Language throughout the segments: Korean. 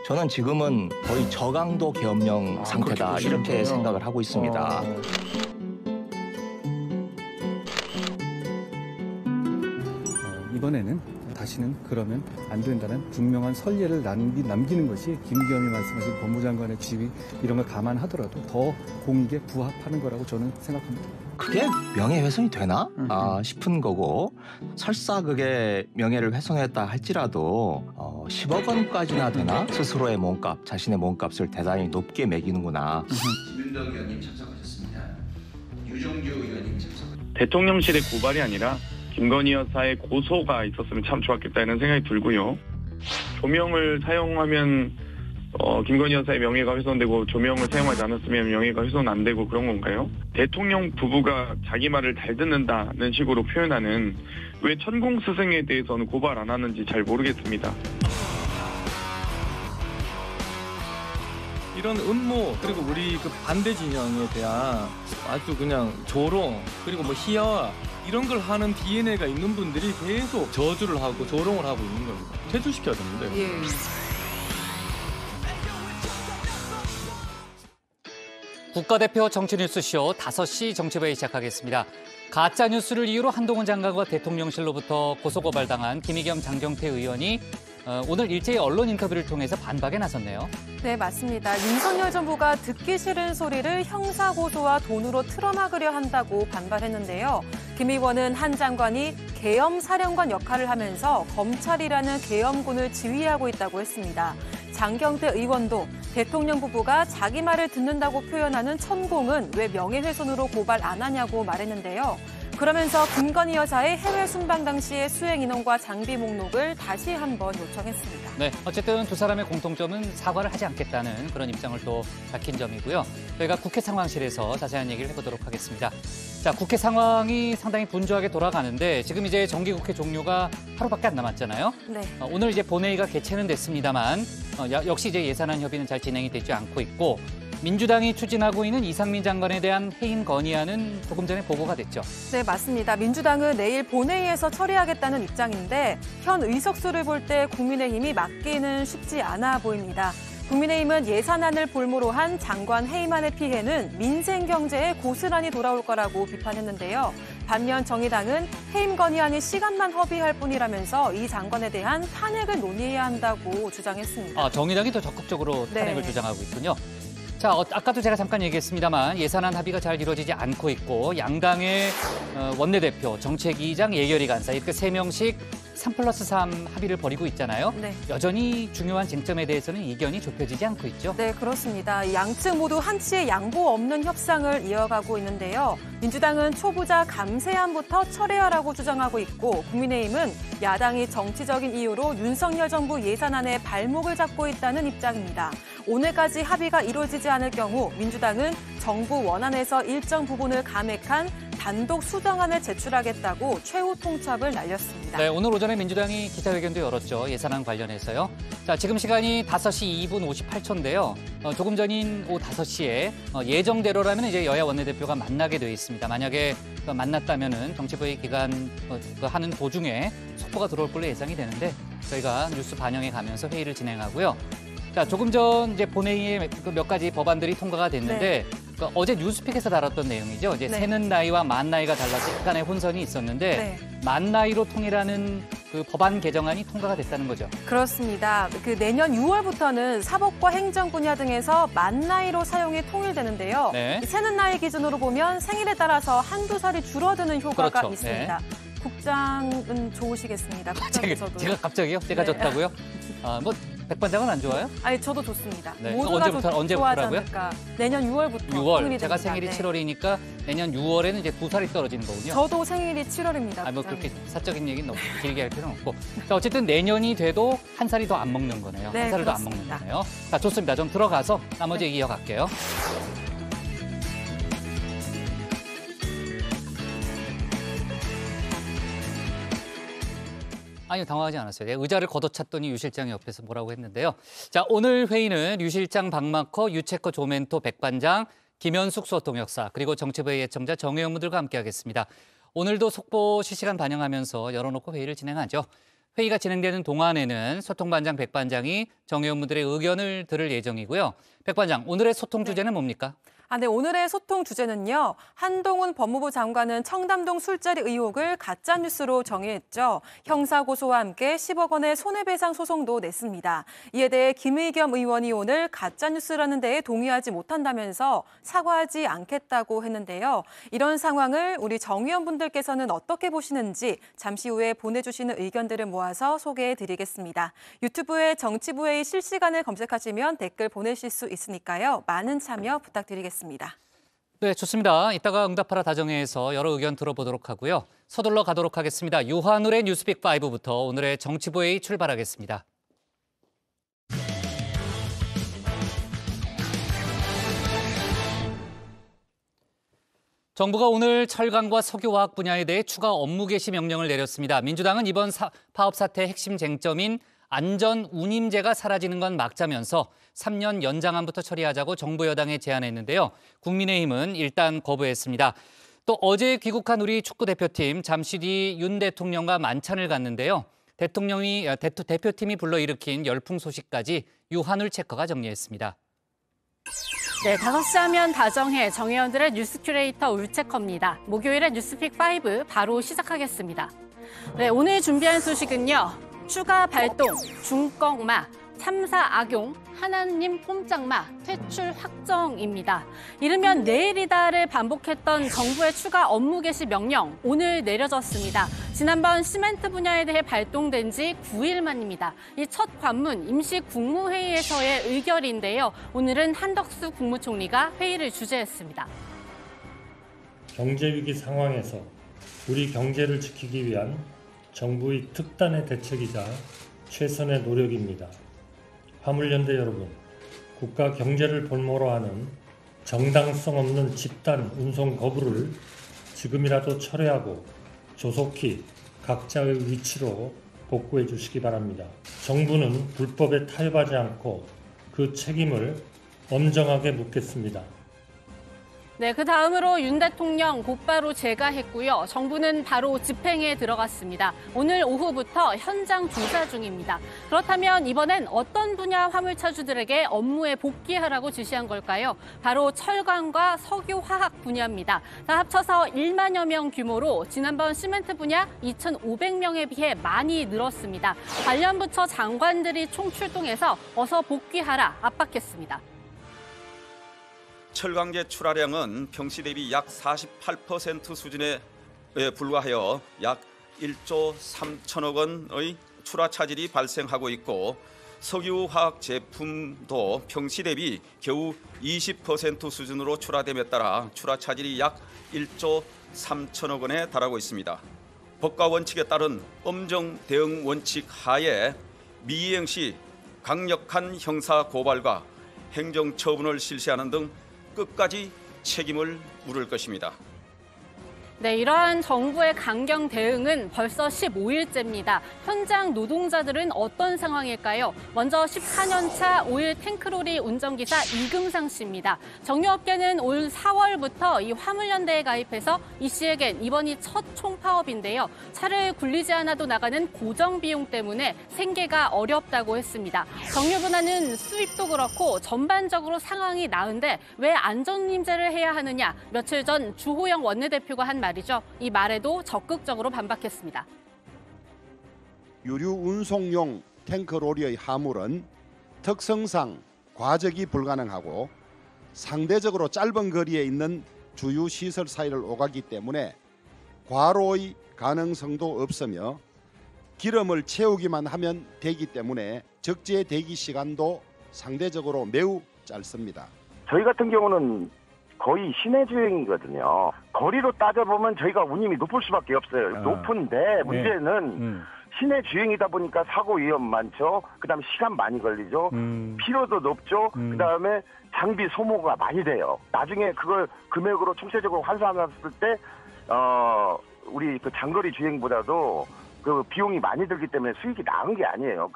저는 지금은 거의 저강도 계엄령 상태다 그렇게 이렇게 보시는군요. 생각을 하고 있습니다. 이번에는 다시는 그러면 안 된다는 분명한 선례를 남기는 것이 김기현이 말씀하신 법무장관의 지위 이런 걸 감안하더라도 더 공익에 부합하는 거라고 저는 생각합니다. 그게 명예훼손이 되나 싶은 거고 설사 그게 명예를 훼손했다 할지라도 10억 원까지나 되나? 스스로의 몸값, 자신의 몸값을 대단히 높게 매기는구나. 김윤덕 의원님 참석하셨습니다. 유정규 의원님 참석. 대통령실의 고발이 아니라 김건희 여사의 고소가 있었으면 참 좋았겠다 이런 생각이 들고요. 조명을 사용하면 김건희 여사의 명예가 훼손되고 조명을 사용하지 않았으면 명예가 훼손 안 되고 그런 건가요? 대통령 부부가 자기 말을 잘 듣는다는 식으로 표현하는 왜 천공 스승에 대해서는 고발 안 하는지 잘 모르겠습니다. 이런 음모 그리고 우리 그 반대 진영에 대한 아주 그냥 조롱 그리고 뭐 희화 이런 걸 하는 DNA가 있는 분들이 계속 저주를 하고 조롱을 하고 있는 겁니다. 퇴출시켜야 됩니다. 예. 국가대표 정치뉴스쇼 5시 정치부에 시작하겠습니다. 가짜뉴스를 이유로 한동훈 장관과 대통령실로부터 고소고발당한 김의겸 장경태 의원이 오늘 일제히 언론 인터뷰를 통해서 반박에 나섰네요. 네, 맞습니다. 윤석열 정부가 듣기 싫은 소리를 형사고소와 돈으로 틀어막으려 한다고 반발했는데요. 김 의원은 한 장관이 계엄사령관 역할을 하면서 검찰이라는 계엄군을 지휘하고 있다고 했습니다. 장경태 의원도 대통령 부부가 자기 말을 듣는다고 표현하는 천공은 왜 명예훼손으로 고발 안 하냐고 말했는데요. 그러면서 김건희 여사의 해외 순방 당시의 수행 인원과 장비 목록을 다시 한번 요청했습니다. 네, 어쨌든 두 사람의 공통점은 사과를 하지 않겠다는 그런 입장을 또 밝힌 점이고요. 저희가 국회 상황실에서 자세한 얘기를 해보도록 하겠습니다. 자, 국회 상황이 상당히 분주하게 돌아가는데 지금 이제 정기국회 종료가 하루밖에 안 남았잖아요. 네. 오늘 이제 본회의가 개최는 됐습니다만 역시 이제 예산안 협의는 잘 진행이 되지 않고 있고 민주당이 추진하고 있는 이상민 장관에 대한 해임 건의안은 조금 전에 보고가 됐죠. 네, 맞습니다. 민주당은 내일 본회의에서 처리하겠다는 입장인데 현 의석수를 볼 때 국민의힘이 막기는 쉽지 않아 보입니다. 국민의힘은 예산안을 볼모로 한 장관 해임안의 피해는 민생 경제에 고스란히 돌아올 거라고 비판했는데요. 반면 정의당은 해임 건의안이 시간만 허비할 뿐이라면서 이 장관에 대한 탄핵을 논의해야 한다고 주장했습니다. 정의당이 더 적극적으로 탄핵을 주장하고 있군요. 자, 아까도 제가 잠깐 얘기했습니다만 예산안 합의가 잘 이루어지지 않고 있고 양당의 원내대표, 정책위의장, 예결위 간사 이렇게 3명씩 3+3 합의를 벌이고 있잖아요. 네. 여전히 중요한 쟁점에 대해서는 이견이 좁혀지지 않고 있죠. 네, 그렇습니다. 양측 모두 한치의 양보 없는 협상을 이어가고 있는데요. 민주당은 초부자 감세안부터 철회하라고 주장하고 있고 국민의힘은 야당이 정치적인 이유로 윤석열 정부 예산안에 발목을 잡고 있다는 입장입니다. 오늘까지 합의가 이루어지지 않을 경우 민주당은 정부 원안에서 일정 부분을 감액한 단독 수정안을 제출하겠다고 최후 통첩을 날렸습니다. 네, 오늘 오전에 민주당이 기자회견도 열었죠. 예산안 관련해서요. 자, 지금 시간이 5시 2분 58초인데요. 조금 전인 오후 5시에 예정대로라면 이제 여야 원내대표가 만나게 돼 있습니다. 만약에 만났다면은 정치부의 기간 하는 도중에 속보가 들어올 걸로 예상이 되는데 저희가 뉴스 반영해 가면서 회의를 진행하고요. 자, 조금 전 이제 본회의에 몇 가지 법안들이 통과가 됐는데 어제 뉴스픽에서 다뤘던 내용이죠. 이제 새는 나이와 만 나이가 달라서 약간의 혼선이 있었는데 만 나이로 통일하는 그 법안 개정안이 통과가 됐다는 거죠. 그렇습니다. 내년 6월부터는 사법과 행정 분야 등에서 만 나이로 사용이 통일되는데요. 새는 나이 기준으로 보면 생일에 따라서 한두 살이 줄어드는 효과가 있습니다. 국장은 좋으시겠습니다. 제가 갑자기요? 제가 좋다고요? 백반장은 안 좋아요? 아니, 저도 좋습니다. 네. 모두가 언제부터라고요? 내년 6월부터 6월. 제가 생일이 7월이니까 내년 6월에는 이제 2살이 떨어지는 거군요. 저도 생일이 7월입니다. 그렇게 사적인 얘기는 너무 길게 할 필요는 없고. 자, 어쨌든 내년이 돼도 한 살이 더 안 먹는 거네요. 네, 한 살을 더 안 먹는 거네요. 자, 좋습니다. 좀 들어가서 나머지 얘기 이어갈게요. 아니요, 당황하지 않았어요. 내가 의자를 걷어찼더니 유 실장이 옆에서 뭐라고 했는데요. 자, 오늘 회의는 유 실장 박마커, 유체커 조멘토 백반장, 김현숙 수어통역사, 그리고 정치부의 예청자 정혜영 분들과 함께하겠습니다. 오늘도 속보 실시간 반영하면서 열어놓고 회의를 진행하죠. 회의가 진행되는 동안에는 소통반장 백반장이 정 의원분들의 의견을 들을 예정이고요. 백반장, 오늘의 소통 주제는 뭡니까? 네, 오늘의 소통 주제는요. 한동훈 법무부 장관은 청담동 술자리 의혹을 가짜뉴스로 정의했죠. 형사고소와 함께 10억 원의 손해배상 소송도 냈습니다. 이에 대해 김의겸 의원이 오늘 가짜뉴스라는 데에 동의하지 못한다면서 사과하지 않겠다고 했는데요. 이런 상황을 우리 정 의원분들께서는 어떻게 보시는지 잠시 후에 보내주시는 의견들을 모아서 소개해드리겠습니다. 유튜브에 정치부회의 실시간을 검색하시면 댓글 보내실 수 있으니까요. 많은 참여 부탁드리겠습니다. 네, 좋습니다. 이따가 응답하라 다정회에서 여러 의견 들어보도록 하고요. 서둘러 가도록 하겠습니다. 유한울의 뉴스빅5부터 오늘의 정치부회의 출발하겠습니다. 정부가 오늘 철강과 석유화학 분야에 대해 추가 업무 개시 명령을 내렸습니다. 민주당은 이번 파업 사태의 핵심 쟁점인 안전 운임제가 사라지는 건 막자면서 3년 연장안부터 처리하자고 정부 여당에 제안했는데요. 국민의힘은 일단 거부했습니다. 또 어제 귀국한 우리 축구대표팀 잠시 뒤 윤 대통령과 만찬을 갖는데요. 대표팀이 불러일으킨 열풍 소식까지 유한울 체커가 정리했습니다. 네, 5시 하면 다정해 정 의원들의 뉴스 큐레이터 울체커입니다. 목요일의 뉴스픽5 바로 시작하겠습니다. 네, 오늘 준비한 소식은요. 추가 발동, 중꺾마, 참사 악용, 하나님 꼼짝마, 퇴출 확정입니다. 이르면 내일이다를 반복했던 정부의 추가 업무 개시 명령, 오늘 내려졌습니다. 지난번 시멘트 분야에 대해 발동된 지 9일 만입니다. 이 첫 관문 임시 국무회의에서의 의결인데요. 오늘은 한덕수 국무총리가 회의를 주재했습니다. 경제위기 상황에서 우리 경제를 지키기 위한 정부의 특단의 대책이자 최선의 노력입니다. 화물연대 여러분, 국가 경제를 볼모로 하는 정당성 없는 집단 운송 거부를 지금이라도 철회하고 조속히 각자의 위치로 복구해 주시기 바랍니다. 정부는 불법에 타협하지 않고 그 책임을 엄정하게 묻겠습니다. 네, 그 다음으로 윤 대통령 곧바로 재가했고요. 정부는 바로 집행에 들어갔습니다. 오늘 오후부터 현장 조사 중입니다. 그렇다면 이번엔 어떤 분야 화물차주들에게 업무에 복귀하라고 지시한 걸까요? 바로 철강과 석유화학 분야입니다. 다 합쳐서 1만여 명 규모로 지난번 시멘트 분야 2,500명에 비해 많이 늘었습니다. 관련 부처 장관들이 총출동해서 어서 복귀하라 압박했습니다. 철강제 출하량은 평시 대비 약 48% 수준에 불과하여 약 1조 3천억 원의 출하 차질이 발생하고 있고 석유화학 제품도 평시 대비 겨우 20% 수준으로 출하됨에 따라 출하 차질이 약 1조 3천억 원에 달하고 있습니다. 법과 원칙에 따른 엄정 대응 원칙 하에 미이행 시 강력한 형사 고발과 행정 처분을 실시하는 등 끝까지 책임을 물을 것입니다. 네, 이러한 정부의 강경 대응은 벌써 15일째입니다. 현장 노동자들은 어떤 상황일까요? 먼저 14년차 오일 탱크로리 운전기사 이금상 씨입니다. 정유업계는 올 4월부터 이 화물연대에 가입해서 이 씨에겐 이번이 첫 총파업인데요. 차를 굴리지 않아도 나가는 고정 비용 때문에 생계가 어렵다고 했습니다. 정유분야는 수입도 그렇고 전반적으로 상황이 나은데 왜 안전운임제를 해야 하느냐? 며칠 전 주호영 원내대표가 한 말이죠. 이 말에도 적극적으로 반박했습니다. 유류 운송용 탱크로리의 화물은 특성상 과적이 불가능하고 상대적으로 짧은 거리에 있는 주유 시설 사이를 오가기 때문에 과로의 가능성도 없으며 기름을 채우기만 하면 되기 때문에 적재 대기 시간도 상대적으로 매우 짧습니다. 저희 같은 경우는 거의 시내 주행이거든요. 거리로 따져보면 저희가 운임이 높을 수밖에 없어요. 높은데 문제는 시내 주행이다 보니까 사고 위험 많죠. 그다음에 시간 많이 걸리죠. 피로도 높죠. 그다음에 장비 소모가 많이 돼요. 나중에 그걸 금액으로 총체적으로 환산했을 때 우리 그 장거리 주행보다도 그 비용이 많이 들기 때문에 수익이 나은 게 아니에요.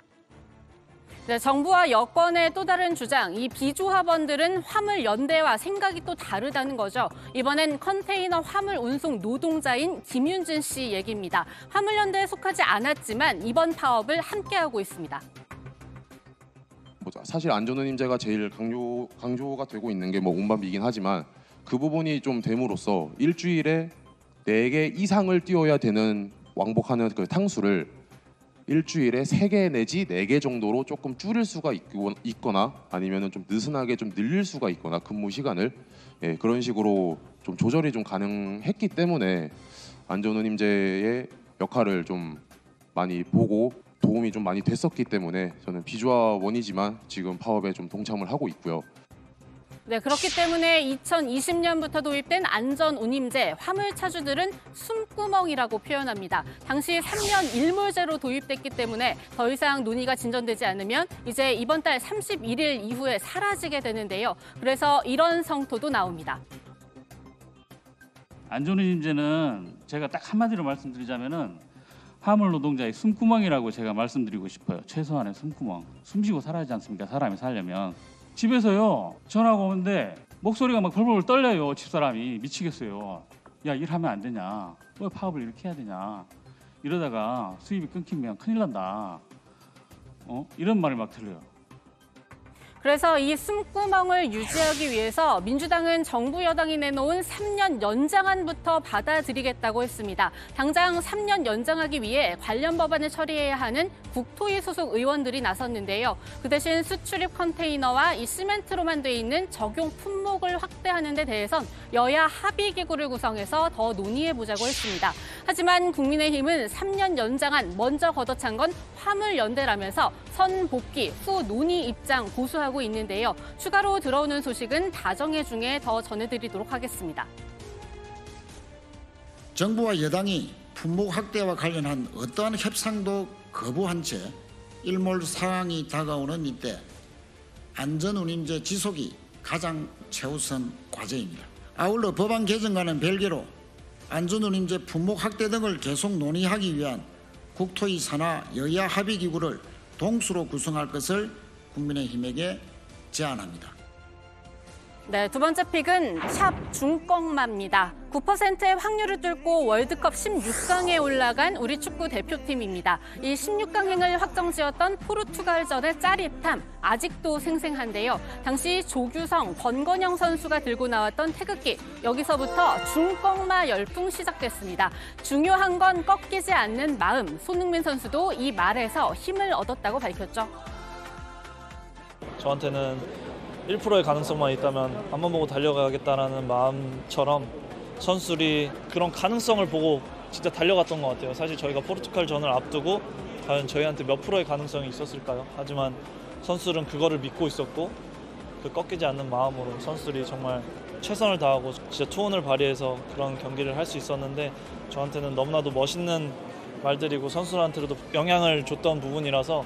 네, 정부와 여권의 또 다른 주장, 이 비조합원들은 화물연대와 생각이 또 다르다는 거죠. 이번엔 컨테이너 화물 운송 노동자인 김윤진 씨 얘기입니다. 화물연대에 속하지 않았지만 이번 파업을 함께하고 있습니다. 사실 안전운임제가 제일 강조가 되고 있는 게 뭐 운반비이긴 하지만 그 부분이 좀 됨으로써 일주일에 4개 이상을 띄워야 되는 왕복하는 그 탕수를 일주일에 3개 내지 4개 정도로 조금 줄일 수가 있거나 아니면은 좀 느슨하게 좀 늘릴 수가 있거나 근무 시간을 그런 식으로 좀 조절이 좀 가능했기 때문에 안전운임제의 역할을 좀 많이 보고 도움이 좀 많이 됐었기 때문에 저는 비조합원이지만 지금 파업에 좀 동참을 하고 있고요. 네, 그렇기 때문에 2020년부터 도입된 안전운임제, 화물차주들은 숨구멍이라고 표현합니다. 당시 3년 일몰제로 도입됐기 때문에 더 이상 논의가 진전되지 않으면 이제 이번 달 31일 이후에 사라지게 되는데요. 그래서 이런 성토도 나옵니다. 안전운임제는 제가 딱 한마디로 말씀드리자면은 화물 노동자의 숨구멍이라고 제가 말씀드리고 싶어요. 최소한의 숨구멍. 숨쉬고 살아야지 않습니까? 사람이 살려면. 집에서요 전화가 오는데 목소리가 막 벌벌 떨려요. 집사람이 미치겠어요. 야, 일하면 안 되냐? 왜 파업을 이렇게 해야 되냐? 이러다가 수입이 끊기면 큰일 난다. 이런 말을 막 들려요. 그래서 이 숨구멍을 유지하기 위해서 민주당은 정부 여당이 내놓은 3년 연장안부터 받아들이겠다고 했습니다. 당장 3년 연장하기 위해 관련 법안을 처리해야 하는 국토위 소속 의원들이 나섰는데요. 그 대신 수출입 컨테이너와 이 시멘트로만 돼 있는 적용 품목을 확대하는 데 대해선 여야 합의기구를 구성해서 더 논의해보자고 했습니다. 하지만 국민의힘은 3년 연장안 먼저 걷어찬 건 화물연대라면서 선복귀 후 논의 입장 고수하고 있는데요. 추가로 들어오는 소식은 다정회 중에 더 전해드리도록 하겠습니다. 정부와 여당이 품목 확대와 관련한 어떠한 협상도 거부한 채 일몰 상황이 다가오는 이때 안전운임제 지속이 가장 최우선 과제입니다. 아울러 법안 개정과는 별개로 안전운임제 품목 확대 등을 계속 논의하기 위한 국토위 산하 여야 합의기구를 동수로 구성할 것을 국민의힘에게 제안합니다. 네, 두 번째 픽은 샵 중꺾마입니다. 9%의 확률을 뚫고 월드컵 16강에 올라간 우리 축구 대표팀입니다. 이 16강행을 확정지었던 포르투갈전의 짜릿함 아직도 생생한데요. 당시 조규성, 권건영 선수가 들고 나왔던 태극기, 여기서부터 중꺾마 열풍 시작됐습니다. 중요한 건 꺾이지 않는 마음. 손흥민 선수도 이 말에서 힘을 얻었다고 밝혔죠. 저한테는 1%의 가능성만 있다면 앞만 보고 달려가겠다라는 마음처럼 선수들이 그런 가능성을 보고 진짜 달려갔던 것 같아요. 사실 저희가 포르투갈전을 앞두고 과연 저희한테 몇 프로의 가능성이 있었을까요? 하지만 선수들은 그거를 믿고 있었고 그 꺾이지 않는 마음으로 선수들이 정말 최선을 다하고 진짜 투혼을 발휘해서 그런 경기를 할 수 있었는데 저한테는 너무나도 멋있는 말들이고 선수들한테도 영향을 줬던 부분이라서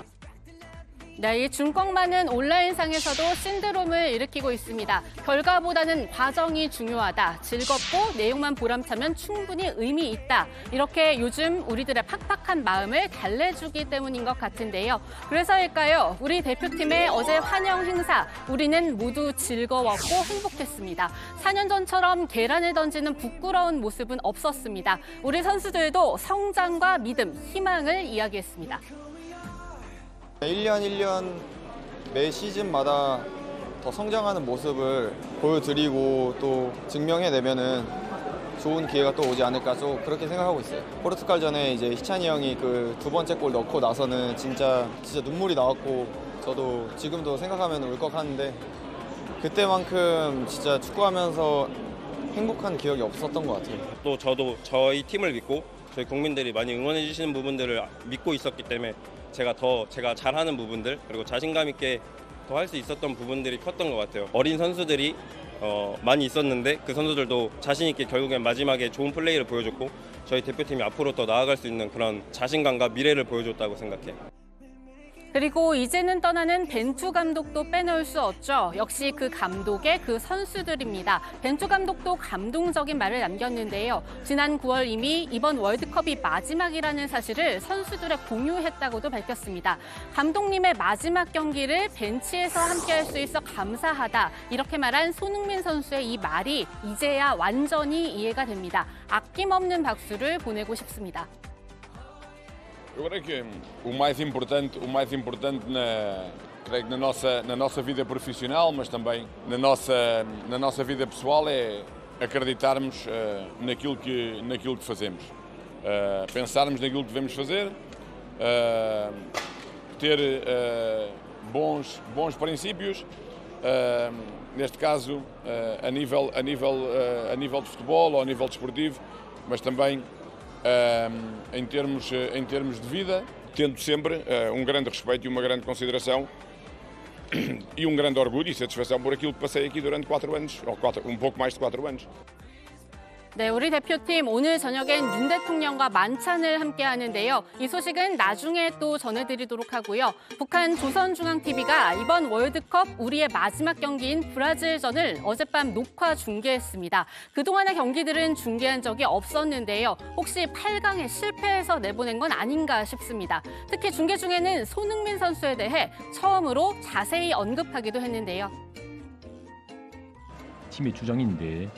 네, 이 중꺾마는 온라인상에서도 신드롬을 일으키고 있습니다. 결과보다는 과정이 중요하다. 즐겁고 내용만 보람차면 충분히 의미 있다. 이렇게 요즘 우리들의 팍팍한 마음을 달래주기 때문인 것 같은데요. 그래서일까요? 우리 대표팀의 어제 환영 행사, 우리는 모두 즐거웠고 행복했습니다. 4년 전처럼 계란을 던지는 부끄러운 모습은 없었습니다. 우리 선수들도 성장과 믿음, 희망을 이야기했습니다. 1년 1년 매 시즌마다 더 성장하는 모습을 보여드리고 또 증명해내면은 좋은 기회가 또 오지 않을까 또 그렇게 생각하고 있어요. 포르투갈전에 이제 희찬이 형이 그 두 번째 골 넣고 나서는 진짜 눈물이 나왔고 저도 지금도 생각하면 울컥하는데 그때만큼 진짜 축구하면서 행복한 기억이 없었던 것 같아요. 또 저도 저희 팀을 믿고 저희 국민들이 많이 응원해 주시는 부분들을 믿고 있었기 때문에 제가 잘하는 부분들 그리고 자신감 있게 더 할 수 있었던 부분들이 컸던 것 같아요. 어린 선수들이 많이 있었는데 그 선수들도 자신 있게 결국엔 마지막에 좋은 플레이를 보여줬고 저희 대표팀이 앞으로 더 나아갈 수 있는 그런 자신감과 미래를 보여줬다고 생각해요. 그리고 이제는 떠나는 벤투 감독도 빼놓을 수 없죠. 역시 그 감독의 그 선수들입니다. 벤투 감독도 감동적인 말을 남겼는데요. 지난 9월 이미 이번 월드컵이 마지막이라는 사실을 선수들에 공유했다고도 밝혔습니다. 감독님의 마지막 경기를 벤치에서 함께할 수 있어 감사하다. 이렇게 말한 손흥민 선수의 이 말이 이제야 완전히 이해가 됩니다. 아낌없는 박수를 보내고 싶습니다. Eu creio que o mais importante creio que na nossa vida profissional, mas também na nossa vida pessoal é acreditarmos naquilo que fazemos, pensarmos naquilo que devemos fazer, ter bons princípios, neste caso a nível de futebol ou a nível desportivo, mas também em termos de vida, tendo sempre grande respeito e uma grande consideração e grande orgulho e satisfação por aquilo que passei aqui durante 4 anos, ou pouco mais de 4 anos. 네, 우리 대표팀 오늘 저녁엔 윤 대통령과 만찬을 함께 하는데요. 이 소식은 나중에 또 전해드리도록 하고요. 북한 조선중앙TV가 이번 월드컵 우리의 마지막 경기인 브라질전을 어젯밤 녹화 중계했습니다. 그동안의 경기들은 중계한 적이 없었는데요. 혹시 8강에 실패해서 내보낸 건 아닌가 싶습니다. 특히 중계 중에는 손흥민 선수에 대해 처음으로 자세히 언급하기도 했는데요. 팀의 주장인데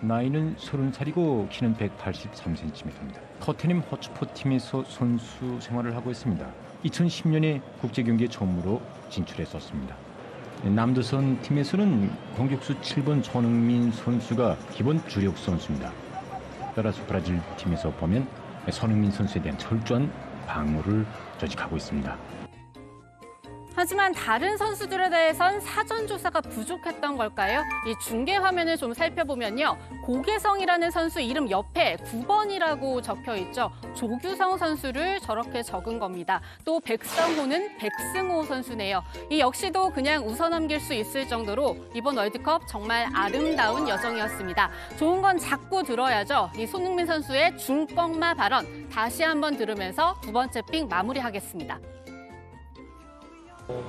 나이는 30살이고 키는 183cm입니다. 토트넘 허츠퍼 팀에서 선수 생활을 하고 있습니다. 2010년에 국제경기에 처음으로 진출했었습니다. 남도선 팀에서는 공격수 7번 손흥민 선수가 기본 주력 선수입니다. 따라서 브라질 팀에서 보면 손흥민 선수에 대한 철저한 방어를 조직하고 있습니다. 하지만 다른 선수들에 대해선 사전 조사가 부족했던 걸까요? 이 중계 화면을 좀 살펴보면요. 고계성이라는 선수 이름 옆에 9번이라고 적혀 있죠. 조규성 선수를 저렇게 적은 겁니다. 또 백성호는 백승호 선수네요. 이 역시도 그냥 웃어넘길 수 있을 정도로 이번 월드컵 정말 아름다운 여정이었습니다. 좋은 건 자꾸 들어야죠. 이 손흥민 선수의 중뻥마 발언 다시 한번 들으면서 2번째 픽 마무리하겠습니다.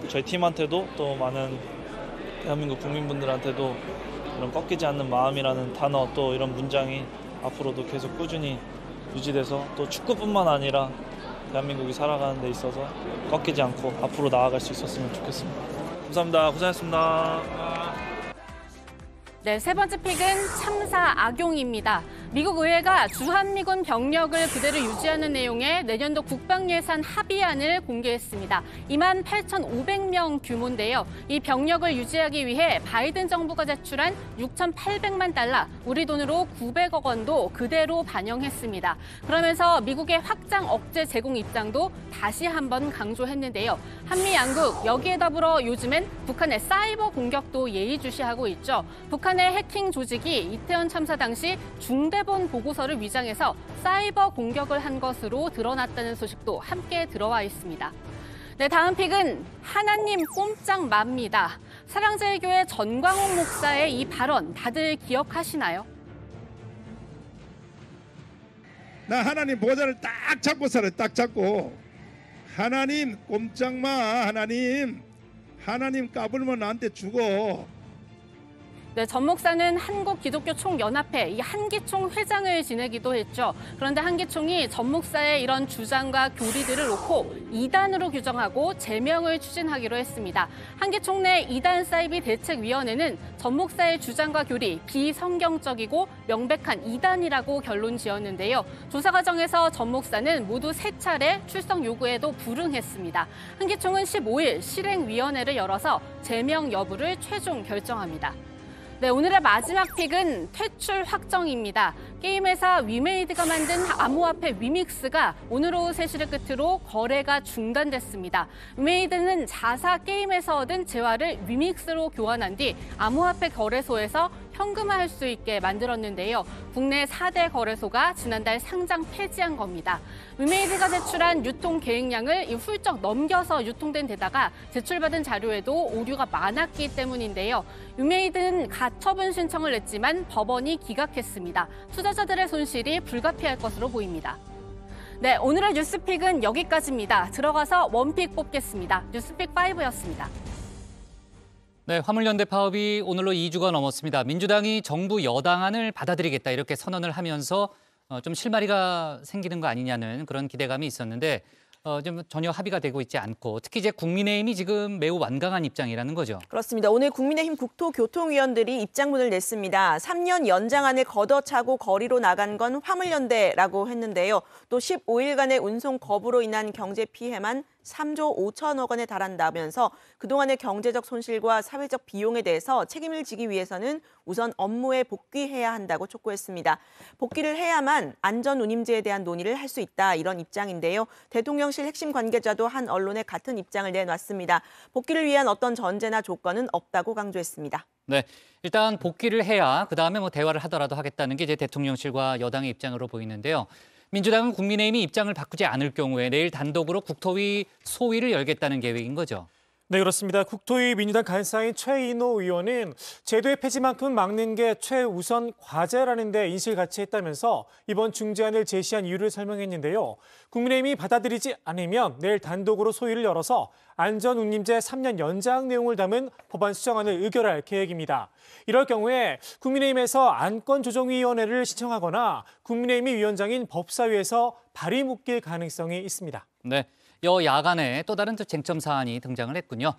저희 팀한테도 또 많은 대한민국 국민분들한테도 이런 꺾이지 않는 마음이라는 단어 또 이런 문장이 앞으로도 계속 꾸준히 유지돼서 또 축구뿐만 아니라 대한민국이 살아가는 데 있어서 꺾이지 않고 앞으로 나아갈 수 있었으면 좋겠습니다. 감사합니다. 고생하셨습니다. 네, 세 번째 픽은 참사 악용입니다. 미국 의회가 주한미군 병력을 그대로 유지하는 내용의 내년도 국방예산 합의안을 공개했습니다. 28,500명 규모인데요. 이 병력을 유지하기 위해 바이든 정부가 제출한 6,800만 달러, 우리 돈으로 900억 원도 그대로 반영했습니다. 그러면서 미국의 확장 억제 제공 입장도 다시 한번 강조했는데요. 한미 양국 여기에 더불어 요즘엔 북한의 사이버 공격도 예의주시하고 있죠. 북한의 해킹 조직이 이태원 참사 당시 중대본 보고서를 위장해서 사이버 공격을 한 것으로 드러났다는 소식도 함께 들어와 있습니다. 네, 다음 픽은 하나님 꼼짝 맙니다. 사랑제일교회 전광훈 목사의 이 발언 다들 기억하시나요? 나 하나님 보좌를 딱 잡고 살아요. 딱 잡고. 하나님 꼼짝 마. 하나님 까불면 나한테 죽어. 네, 전 목사는 한국기독교총연합회 이 한기총 회장을 지내기도 했죠. 그런데 한기총이 전 목사의 이런 주장과 교리들을 놓고 이단으로 규정하고 제명을 추진하기로 했습니다. 한기총 내 이단 사이비 대책위원회는 전 목사의 주장과 교리 비성경적이고 명백한 이단이라고 결론 지었는데요. 조사 과정에서 전 목사는 모두 3차례 출석 요구에도 불응했습니다. 한기총은 15일 실행위원회를 열어서 제명 여부를 최종 결정합니다. 네, 오늘의 마지막 픽은 퇴출 확정입니다. 게임 회사 위메이드가 만든 암호화폐 위믹스가 오늘 오후 3시를 끝으로 거래가 중단됐습니다. 위메이드는 자사 게임에서 얻은 재화를 위믹스로 교환한 뒤 암호화폐 거래소에서 현금화할 수 있게 만들었는데요. 국내 4대 거래소가 지난달 상장 폐지한 겁니다. 위메이드가 제출한 유통 계획량을 훌쩍 넘겨서 유통된 데다가 제출받은 자료에도 오류가 많았기 때문인데요. 위메이드는 가처분 신청을 냈지만 법원이 기각했습니다. 투자자들의 손실이 불가피할 것으로 보입니다. 네, 오늘의 뉴스픽은 여기까지입니다. 들어가서 원픽 뽑겠습니다. 뉴스픽 5였습니다. 네, 화물연대 파업이 오늘로 2주가 넘었습니다. 민주당이 정부 여당안을 받아들이겠다 이렇게 선언을 하면서 좀 실마리가 생기는 거 아니냐는 그런 기대감이 있었는데 좀 전혀 합의가 되고 있지 않고 특히 이제 국민의힘이 지금 매우 완강한 입장이라는 거죠. 그렇습니다. 오늘 국민의힘 국토교통위원들이 입장문을 냈습니다. 3년 연장안을 걷어차고 거리로 나간 건 화물연대라고 했는데요. 또 15일간의 운송 거부로 인한 경제 피해만 3조 5천억 원에 달한다면서 그동안의 경제적 손실과 사회적 비용에 대해서 책임을 지기 위해서는 우선 업무에 복귀해야 한다고 촉구했습니다. 복귀를 해야만 안전운임제에 대한 논의를 할 수 있다 이런 입장인데요. 대통령실 핵심 관계자도 한 언론에 같은 입장을 내놨습니다. 복귀를 위한 어떤 전제나 조건은 없다고 강조했습니다. 네, 일단 복귀를 해야 그다음에 대화를 하더라도 하겠다는 게 이제 대통령실과 여당의 입장으로 보이는데요. 민주당은 국민의힘이 입장을 바꾸지 않을 경우에 내일 단독으로 국토위 소위를 열겠다는 계획인 거죠. 네, 그렇습니다. 국토위 민주당 간사인 최인호 의원은 제도의 폐지만큼 막는 게 최우선 과제라는 데 인식을 같이 했다면서 이번 중재안을 제시한 이유를 설명했는데요. 국민의힘이 받아들이지 않으면 내일 단독으로 소위를 열어서 안전운임제 3년 연장 내용을 담은 법안 수정안을 의결할 계획입니다. 이럴 경우에 국민의힘에서 안건조정위원회를 신청하거나 국민의힘이 위원장인 법사위에서 발의 묶일 가능성이 있습니다. 네. 여야 간에 또 다른 쟁점 사안이 등장을 했군요.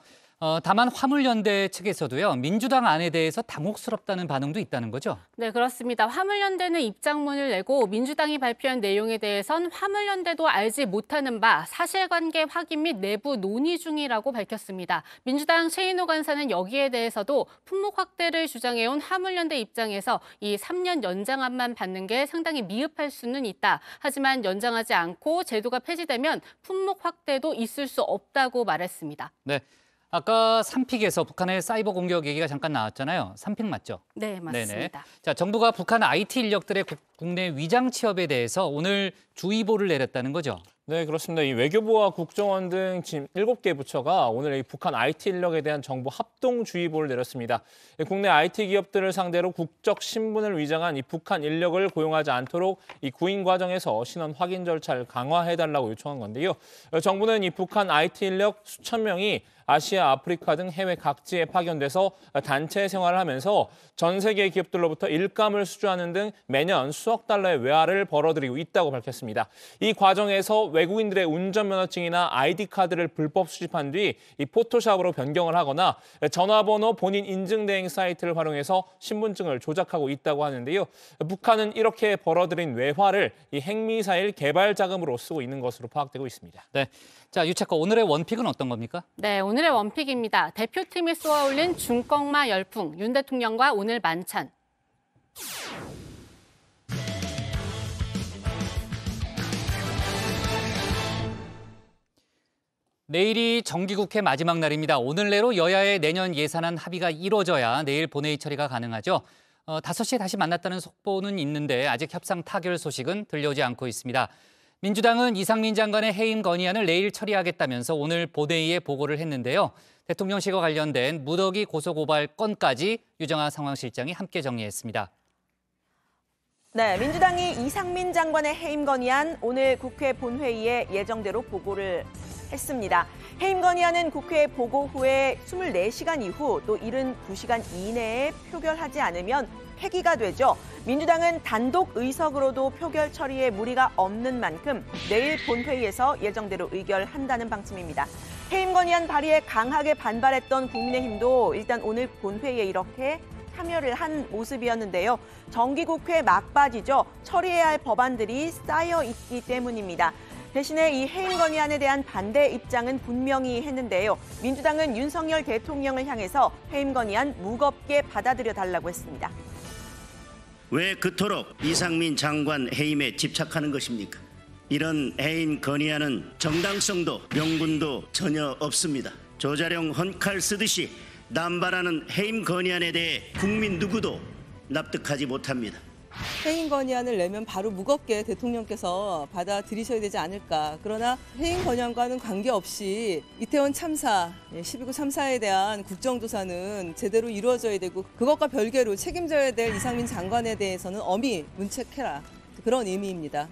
다만 화물연대 측에서도요. 민주당 안에 대해서 당혹스럽다는 반응도 있다는 거죠. 네, 그렇습니다. 화물연대는 입장문을 내고 민주당이 발표한 내용에 대해선 화물연대도 알지 못하는 바 사실관계 확인 및 내부 논의 중이라고 밝혔습니다. 민주당 최인호 간사는 여기에 대해서도 품목 확대를 주장해온 화물연대 입장에서 이 3년 연장안만 받는 게 상당히 미흡할 수는 있다. 하지만 연장하지 않고 제도가 폐지되면 품목 확대도 있을 수 없다고 말했습니다. 네. 아까 3픽에서 북한의 사이버 공격 얘기가 잠깐 나왔잖아요. 3픽 맞죠? 네, 맞습니다. 네네. 자, 정부가 북한 IT 인력들의 국내 위장 취업에 대해서 오늘 주의보를 내렸다는 거죠. 네, 그렇습니다. 이 외교부와 국정원 등 지금 7개 부처가 오늘 이 북한 IT 인력에 대한 정부 합동주의보를 내렸습니다. 국내 IT 기업들을 상대로 국적 신분을 위장한 이 북한 인력을 고용하지 않도록 이 구인 과정에서 신원 확인 절차를 강화해달라고 요청한 건데요. 정부는 이 북한 IT 인력 수천 명이 아시아, 아프리카 등 해외 각지에 파견돼서 단체 생활을 하면서 전 세계 기업들로부터 일감을 수주하는 등 매년 수억 달러의 외화를 벌어들이고 있다고 밝혔습니다. 이 과정에서 외국인들의 운전면허증이나 아이디카드를 불법 수집한 뒤 이 포토샵으로 변경을 하거나 전화번호 본인 인증 대행 사이트를 활용해서 신분증을 조작하고 있다고 하는데요. 북한은 이렇게 벌어들인 외화를 이 핵미사일 개발 자금으로 쓰고 있는 것으로 파악되고 있습니다. 네. 자, 유채거 오늘의 원픽은 어떤 겁니까? 네, 오늘의 원픽입니다. 대표팀이 쏘아올린 중꺾마 열풍, 윤 대통령과 오늘 만찬. 내일이 정기국회 마지막 날입니다. 오늘 내로 여야의 내년 예산안 합의가 이루어져야 내일 본회의 처리가 가능하죠. 5시에 다시 만났다는 속보는 있는데 아직 협상 타결 소식은 들려오지 않고 있습니다. 민주당은 이상민 장관의 해임 건의안을 내일 처리하겠다면서 오늘 본회의에 보고를 했는데요. 대통령실과 관련된 무더기 고소고발 건까지 유정아 상황실장이 함께 정리했습니다. 네, 민주당이 이상민 장관의 해임 건의안 오늘 국회 본회의에 예정대로 보고를 했습니다. 해임 건의안은 국회 보고 후에 24시간 이후 또 72시간 이내에 표결하지 않으면 폐기가 되죠. 민주당은 단독 의석으로도 표결 처리에 무리가 없는 만큼 내일 본회의에서 예정대로 의결한다는 방침입니다. 해임 건의안 발의에 강하게 반발했던 국민의힘도 일단 오늘 본회의에 이렇게 참여를 한 모습이었는데요. 정기국회 막바지죠. 처리해야 할 법안들이 쌓여 있기 때문입니다. 대신에 이 해임 건의안에 대한 반대 입장은 분명히 했는데요. 민주당은 윤석열 대통령을 향해서 해임 건의안 무겁게 받아들여 달라고 했습니다. 왜 그토록 이상민 장관 해임에 집착하는 것입니까? 이런 해임 건의안은 정당성도 명분도 전혀 없습니다. 조자룡 헌칼 쓰듯이 남발하는 해임 건의안에 대해 국민 누구도 납득하지 못합니다. 해임 건의안을 내면 바로 무겁게 대통령께서 받아들이셔야 되지 않을까. 그러나 해임 건의안과는 관계없이 이태원 참사, 12구 참사에 대한 국정조사는 제대로 이루어져야 되고 그것과 별개로 책임져야 될 이상민 장관에 대해서는 엄히 문책해라. 그런 의미입니다.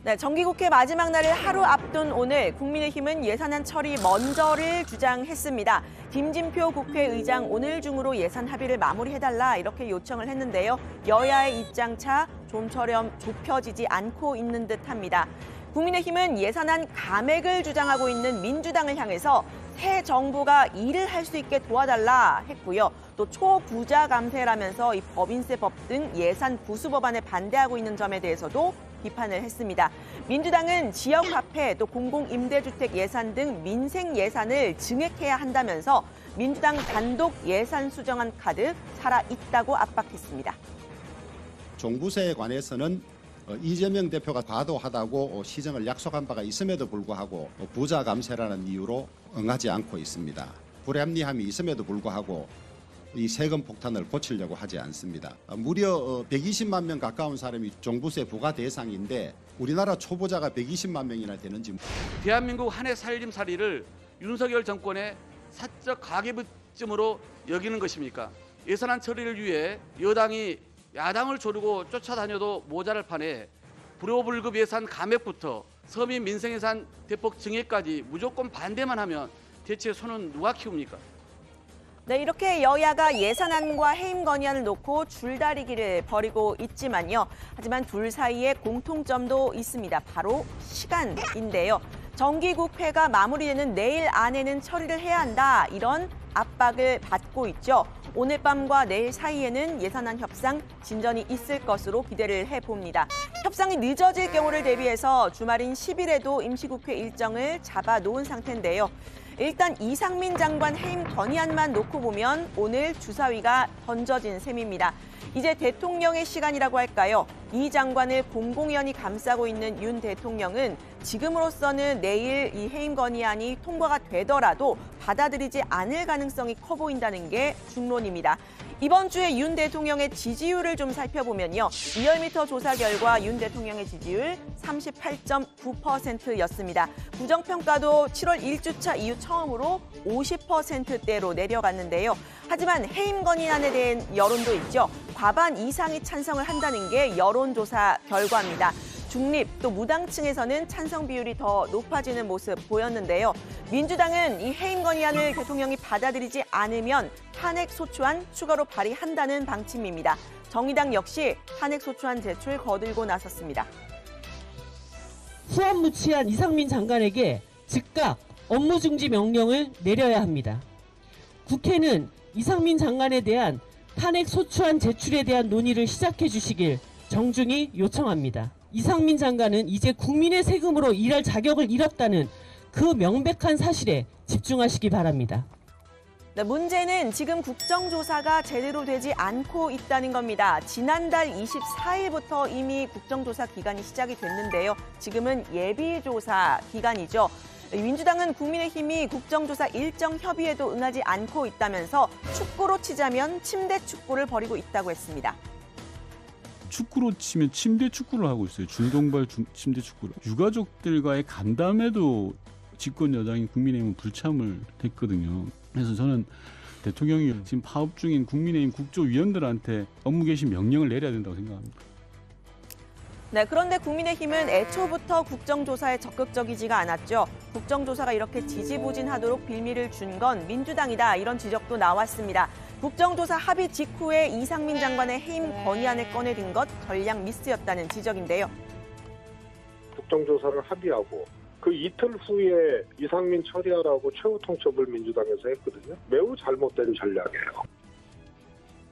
네, 정기국회 마지막 날을 하루 앞둔 오늘 국민의힘은 예산안 처리 먼저를 주장했습니다. 김진표 국회의장 오늘 중으로 예산 합의를 마무리해달라 이렇게 요청을 했는데요. 여야의 입장차 좀처럼 좁혀지지 않고 있는 듯합니다. 국민의힘은 예산안 감액을 주장하고 있는 민주당을 향해서 새 정부가 일을 할 수 있게 도와달라 했고요. 또 초부자 감세라면서 이 법인세법 등 예산 부수 법안에 반대하고 있는 점에 대해서도 비판을 했습니다. 민주당은 지역화폐 또 공공임대주택 예산 등 민생 예산을 증액해야 한다면서 민주당 단독 예산 수정안 카드 살아있다고 압박했습니다. 종부세에 관해서는 이재명 대표가 과도하다고 시정을 약속한 바가 있음에도 불구하고 부자 감세라는 이유로 응하지 않고 있습니다. 불합리함이 있음에도 불구하고 이 세금 폭탄을 고치려고 하지 않습니다. 무려 120만 명 가까운 사람이 종부세 부과 대상인데 우리나라 초부자가 120만 명이나 되는지. 대한민국 한 해 살림살이를 윤석열 정권의 사적 가계부쯤으로 여기는 것입니까? 예산안 처리를 위해 여당이 야당을 조르고 쫓아다녀도 모자랄 판에 불효불급 예산 감액부터 서민 민생예산 대폭 증액까지 무조건 반대만 하면 대체 손은 누가 키웁니까? 네, 이렇게 여야가 예산안과 해임 건의안을 놓고 줄다리기를 벌이고 있지만요. 하지만 둘 사이에 공통점도 있습니다. 바로 시간인데요. 정기국회가 마무리되는 내일 안에는 처리를 해야 한다. 이런 압박을 받고 있죠. 오늘 밤과 내일 사이에는 예산안 협상 진전이 있을 것으로 기대를 해봅니다. 협상이 늦어질 경우를 대비해서 주말인 10일에도 임시국회 일정을 잡아놓은 상태인데요. 일단 이상민 장관 해임 건의안만 놓고 보면 오늘 주사위가 던져진 셈입니다. 이제 대통령의 시간이라고 할까요? 이 장관을 공공연히 감싸고 있는 윤 대통령은 지금으로서는 내일 이 해임 건의안이 통과가 되더라도 받아들이지 않을 가능성이 커 보인다는 게 중론입니다. 이번 주에 윤 대통령의 지지율을 좀 살펴보면요. 리얼미터 조사 결과 윤 대통령의 지지율 38.9%였습니다. 부정평가도 7월 1주차 이후 처음으로 50%대로 내려갔는데요. 하지만 해임 건의안에 대한 여론도 있죠. 과반 이상이 찬성을 한다는 게 여론조사 결과입니다. 중립 또 무당층에서는 찬성 비율이 더 높아지는 모습 보였는데요. 민주당은 이 해임 건의안을 대통령이 받아들이지 않으면 탄핵소추안 추가로 발의한다는 방침입니다. 정의당 역시 탄핵소추안 제출 거들고 나섰습니다. 후한무치한 이상민 장관에게 즉각 업무중지 명령을 내려야 합니다. 국회는 이상민 장관에 대한 탄핵소추안 제출에 대한 논의를 시작해 주시길 정중히 요청합니다. 이상민 장관은 이제 국민의 세금으로 일할 자격을 잃었다는 그 명백한 사실에 집중하시기 바랍니다. 네, 문제는 지금 국정조사가 제대로 되지 않고 있다는 겁니다. 지난달 24일부터 이미 국정조사 기간이 시작이 됐는데요. 지금은 예비조사 기간이죠. 민주당은 국민의힘이 국정조사 일정 협의에도 응하지 않고 있다면서 축구로 치자면 침대 축구를 벌이고 있다고 했습니다. 축구로 치면 침대 축구를 하고 있어요. 중동발 침대 축구를. 유가족들과의 간담회도 집권 여당인 국민의힘은 불참을 했거든요. 그래서 저는 대통령이 지금 파업 중인 국민의힘 국조위원들한테 업무 개시 명령을 내려야 된다고 생각합니다. 네, 그런데 국민의힘은 애초부터 국정조사에 적극적이지가 않았죠. 국정조사가 이렇게 지지부진하도록 빌미를 준 건 민주당이다. 이런 지적도 나왔습니다. 국정조사 합의 직후에 이상민 장관의 해임 건의안을 꺼내든 것 전략 미스였다는 지적인데요. 국정조사를 합의하고 그 이틀 후에 이상민 처리하라고 최후 통첩을 민주당에서 했거든요. 매우 잘못된 전략이에요.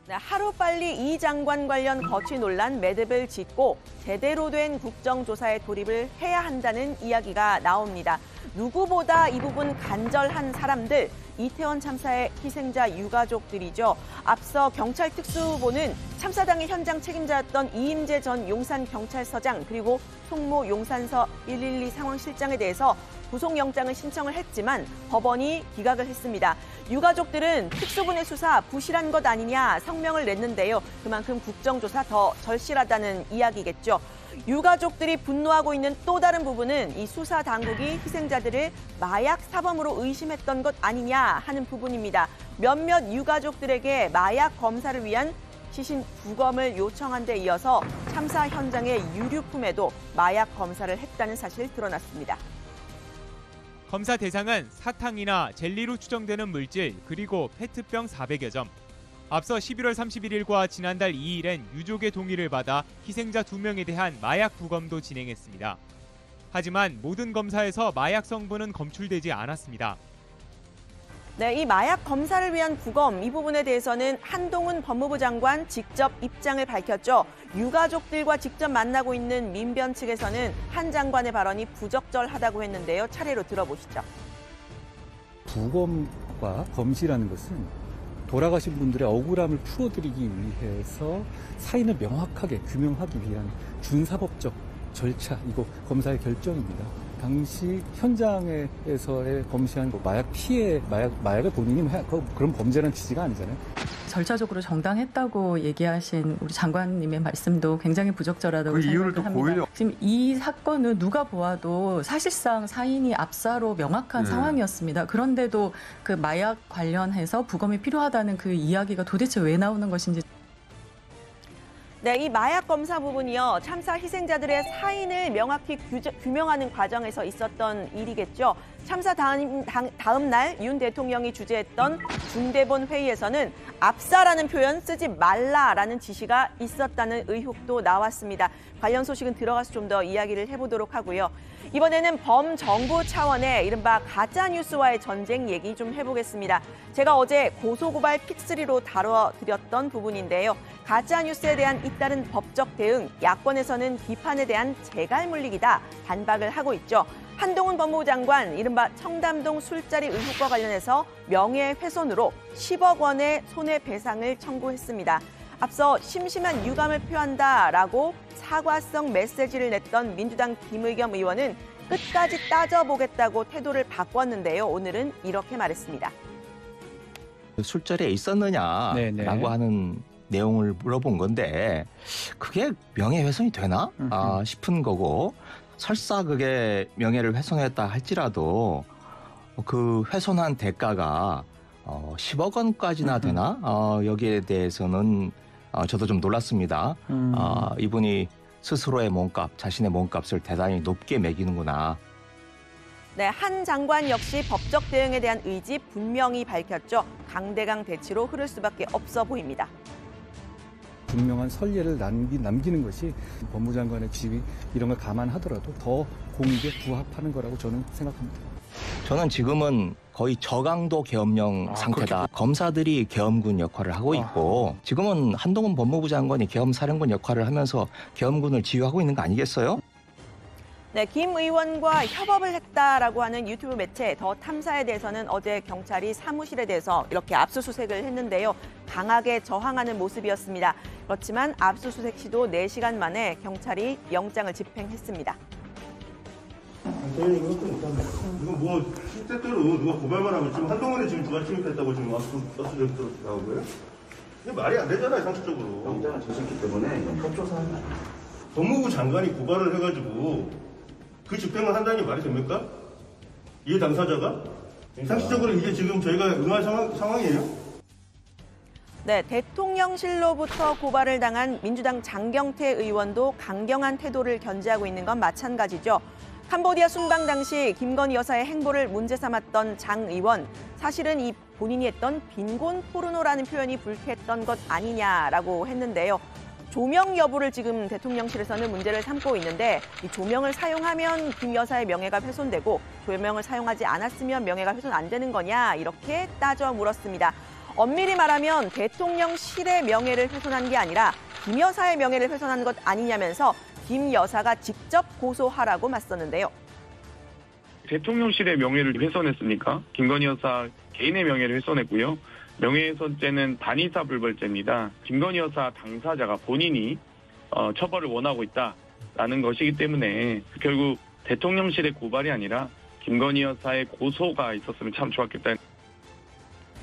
네, 하루빨리 이 장관 관련 거취 논란 매듭을 짓고 제대로 된 국정조사에 돌입을 해야 한다는 이야기가 나옵니다. 누구보다 이 부분 간절한 사람들, 이태원 참사의 희생자 유가족들이죠. 앞서 경찰 특수부는 참사 당일 현장 책임자였던 이임재 전 용산경찰서장 그리고 송모 용산서 112 상황실장에 대해서 구속영장을 신청을 했지만 법원이 기각을 했습니다. 유가족들은 특수부의 수사 부실한 것 아니냐 성명을 냈는데요. 그만큼 국정조사 더 절실하다는 이야기겠죠. 유가족들이 분노하고 있는 또 다른 부분은 이 수사 당국이 희생자들을 마약 사범으로 의심했던 것 아니냐 하는 부분입니다. 몇몇 유가족들에게 마약 검사를 위한 시신 부검을 요청한 데 이어서 참사 현장의 유류품에도 마약 검사를 했다는 사실이 드러났습니다. 검사 대상은 사탕이나 젤리로 추정되는 물질 그리고 페트병 400여 점. 앞서 11월 31일과 지난달 2일엔 유족의 동의를 받아 희생자 2명에 대한 마약 부검도 진행했습니다. 하지만 모든 검사에서 마약 성분은 검출되지 않았습니다. 네, 이 마약 검사를 위한 부검, 이 부분에 대해서는 한동훈 법무부 장관 직접 입장을 밝혔죠. 유가족들과 직접 만나고 있는 민변 측에서는 한 장관의 발언이 부적절하다고 했는데요. 차례로 들어보시죠. 부검과 검시라는 것은 돌아가신 분들의 억울함을 풀어드리기 위해서 사인을 명확하게 규명하기 위한 준사법적 절차이고 검사의 결정입니다. 당시 현장에서의 검시한 마약 피해, 마약을 본인이 그런 범죄라는 취지가 아니잖아요. 절차적으로 정당했다고 얘기하신 우리 장관님의 말씀도 굉장히 부적절하다고 생각합니다. 지금 이 사건은 누가 보아도 사실상 사인이 압사로 명확한 상황이었습니다. 그런데도 그 마약 관련해서 부검이 필요하다는 그 이야기가 도대체 왜 나오는 것인지. 네, 이 마약 검사 부분이요. 참사 희생자들의 사인을 명확히 규명하는 과정에서 있었던 일이겠죠. 참사 다음 날 윤 대통령이 주재했던 중대본 회의에서는 압사라는 표현 쓰지 말라라는 지시가 있었다는 의혹도 나왔습니다. 관련 소식은 들어가서 좀 더 이야기를 해보도록 하고요. 이번에는 범정부 차원의 이른바 가짜뉴스와의 전쟁 얘기 좀 해보겠습니다. 제가 어제 고소고발 픽3로 다뤄드렸던 부분인데요. 가짜뉴스에 대한 잇따른 법적 대응, 야권에서는 비판에 대한 재갈 물리기다 반박을 하고 있죠. 한동훈 법무부 장관, 이른바 청담동 술자리 의혹과 관련해서 명예훼손으로 10억 원의 손해배상을 청구했습니다. 앞서 심심한 유감을 표한다라고 사과성 메시지를 냈던 민주당 김의겸 의원은 끝까지 따져보겠다고 태도를 바꿨는데요. 오늘은 이렇게 말했습니다. 술자리에 있었느냐라고 하는 내용을 물어본 건데 그게 명예훼손이 되나 싶은 거고 설사 그게 명예를 훼손했다 할지라도 그 훼손한 대가가 10억 원까지나 되나 여기에 대해서는 저도 좀 놀랐습니다. 이분이 스스로의 몸값, 자신의 몸값을 대단히 높게 매기는구나. 네, 한 장관 역시 법적 대응에 대한 의지 분명히 밝혔죠. 강대강 대치로 흐를 수밖에 없어 보입니다. 분명한 선례를 남기는 것이 법무부 장관의 지위 이런 걸 감안하더라도 더 공익에 부합하는 거라고 저는 생각합니다. 저는 지금은 거의 저강도 계엄령 상태다. 그렇게... 검사들이 계엄군 역할을 하고 있고 지금은 한동훈 법무부 장관이 계엄사령관 역할을 하면서 계엄군을 지휘하고 있는 거 아니겠어요? 네, 김 의원과 협업을 했다라고 하는 유튜브 매체 더 탐사에 대해서는 어제 경찰이 사무실에 대해서 이렇게 압수수색을 했는데요. 강하게 저항하는 모습이었습니다. 그렇지만 압수수색 시도 4시간 만에 경찰이 영장을 집행했습니다. 이거 뭐 실제대로 누가 고발만 하면 지금 한동훈이 지금 누가 침입했다고 지금 압수수색으로 나온 거예요? 이게 말이 안 되잖아요, 상식적으로. 영장을 주셨기 때문에 이건 협조사항이 아니에요. 법무부 장관이 고발을 해가지고 그 집행을 한다는 게 말이 됩니까? 이 당사자가? 상식적으로 이게 지금 저희가 응할 상황이에요? 네, 대통령실로부터 고발을 당한 민주당 장경태 의원도 강경한 태도를 견지하고 있는 건 마찬가지죠. 캄보디아 순방 당시 김건희 여사의 행보를 문제 삼았던 장 의원, 사실은 이 본인이 했던 빈곤 포르노라는 표현이 불쾌했던 것 아니냐라고 했는데요. 조명 여부를 지금 대통령실에서는 문제를 삼고 있는데 이 조명을 사용하면 김 여사의 명예가 훼손되고 조명을 사용하지 않았으면 명예가 훼손 안 되는 거냐 이렇게 따져 물었습니다. 엄밀히 말하면 대통령실의 명예를 훼손한 게 아니라 김 여사의 명예를 훼손한 것 아니냐면서 김 여사가 직접 고소하라고 맞섰는데요. 대통령실의 명예를 훼손했으니까 김건희 여사 개인의 명예를 훼손했고요. 명예훼손죄는 단의사 불벌죄입니다. 김건희 여사 당사자가 본인이 처벌을 원하고 있다라는 것이기 때문에 결국 대통령실의 고발이 아니라 김건희 여사의 고소가 있었으면 참 좋았겠다.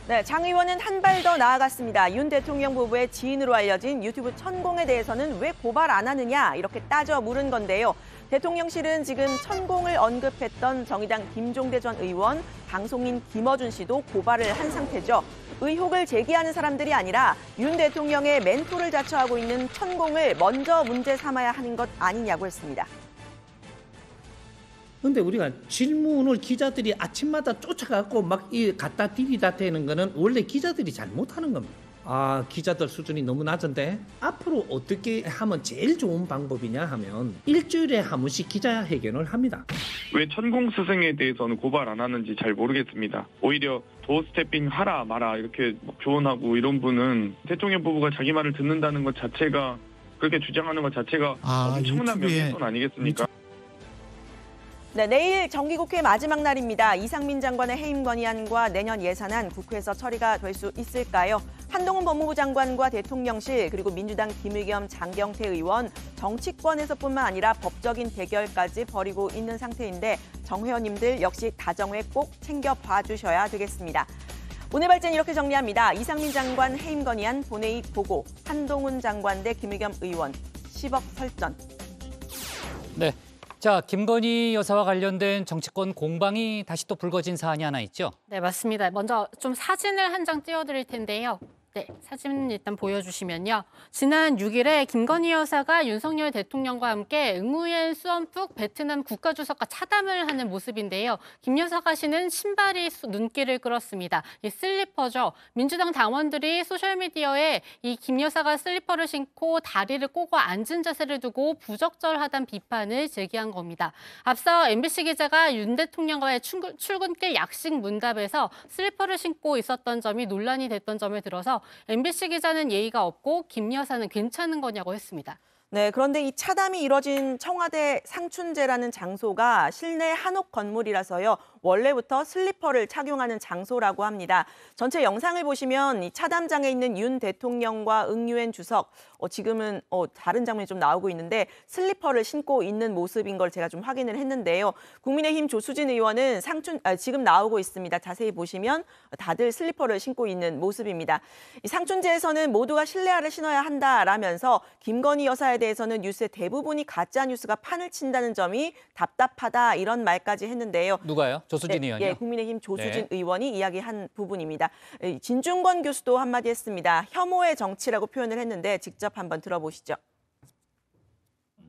네, 장 의원은 한 발 더 나아갔습니다. 윤 대통령 부부의 지인으로 알려진 유튜브 천공에 대해서는 왜 고발 안 하느냐 이렇게 따져 물은 건데요. 대통령실은 지금 천공을 언급했던 정의당 김종대 전 의원, 방송인 김어준 씨도 고발을 한 상태죠. 의혹을 제기하는 사람들이 아니라 윤 대통령의 멘토를 자처하고 있는 천공을 먼저 문제 삼아야 하는 것 아니냐고 했습니다. 근데 우리가 질문을 기자들이 아침마다 쫓아가고 막 갖다 들이다 대는 거는 원래 기자들이 잘못하는 겁니다. 아, 기자들 수준이 너무 낮은데 앞으로 어떻게 하면 제일 좋은 방법이냐 하면 일주일에 한 번씩 기자회견을 합니다. 왜 천공 스승에 대해서는 고발 안 하는지 잘 모르겠습니다. 오히려 도어 스태핑 하라 마라 이렇게 막 조언하고 이런 분은 대통령 부부가 자기 말을 듣는다는 것 자체가, 그렇게 주장하는 것 자체가 엄청난 명예훼손 아니겠습니까? 네, 내일 정기국회 마지막 날입니다. 이상민 장관의 해임 건의안과 내년 예산안 국회에서 처리가 될 수 있을까요? 한동훈 법무부 장관과 대통령실 그리고 민주당 김의겸 장경태 의원 정치권에서뿐만 아니라 법적인 대결까지 벌이고 있는 상태인데 정 회원님들 역시 다정회 꼭 챙겨봐 주셔야 되겠습니다. 오늘 발제는 이렇게 정리합니다. 이상민 장관 해임 건의안 본회의 보고, 한동훈 장관 대 김의겸 의원 10억 설전. 네. 자, 김건희 여사와 관련된 정치권 공방이 다시 또 불거진 사안이 하나 있죠? 네, 맞습니다. 먼저 좀 사진을 한 장 띄워드릴 텐데요. 네, 사진 일단 보여주시면요. 지난 6일에 김건희 여사가 윤석열 대통령과 함께 응우옌 수엄푹 베트남 국가주석과 차담을 하는 모습인데요. 김 여사가 신은 신발이 눈길을 끌었습니다. 이 슬리퍼죠. 민주당 당원들이 소셜미디어에 이 김 여사가 슬리퍼를 신고 다리를 꼬고 앉은 자세를 두고 부적절하다는 비판을 제기한 겁니다. 앞서 MBC 기자가 윤 대통령과의 출근길 약식 문답에서 슬리퍼를 신고 있었던 점이 논란이 됐던 점에 들어서 MBC 기자는 예의가 없고 김 여사는 괜찮은 거냐고 했습니다. 네, 그런데 이 차담이 이뤄진 청와대 상춘제라는 장소가 실내 한옥 건물이라서요. 원래부터 슬리퍼를 착용하는 장소라고 합니다. 전체 영상을 보시면 이 차담장에 있는 윤 대통령과 응유엔 주석, 지금은 다른 장면이 좀 나오고 있는데 슬리퍼를 신고 있는 모습인 걸 제가 좀 확인을 했는데요. 국민의힘 조수진 의원은 지금 나오고 있습니다. 자세히 보시면 다들 슬리퍼를 신고 있는 모습입니다. 이 상춘제에서는 모두가 실내화를 신어야 한다라면서 김건희 여사에 대해서는 뉴스의 대부분이 가짜 뉴스가 판을 친다는 점이 답답하다 이런 말까지 했는데요. 누가요? 조수진 의원이요? 예, 국민의힘 조수진 의원이 이야기한 부분입니다. 진중권 교수도 한마디 했습니다. 혐오의 정치라고 표현을 했는데 직접 한번 들어보시죠.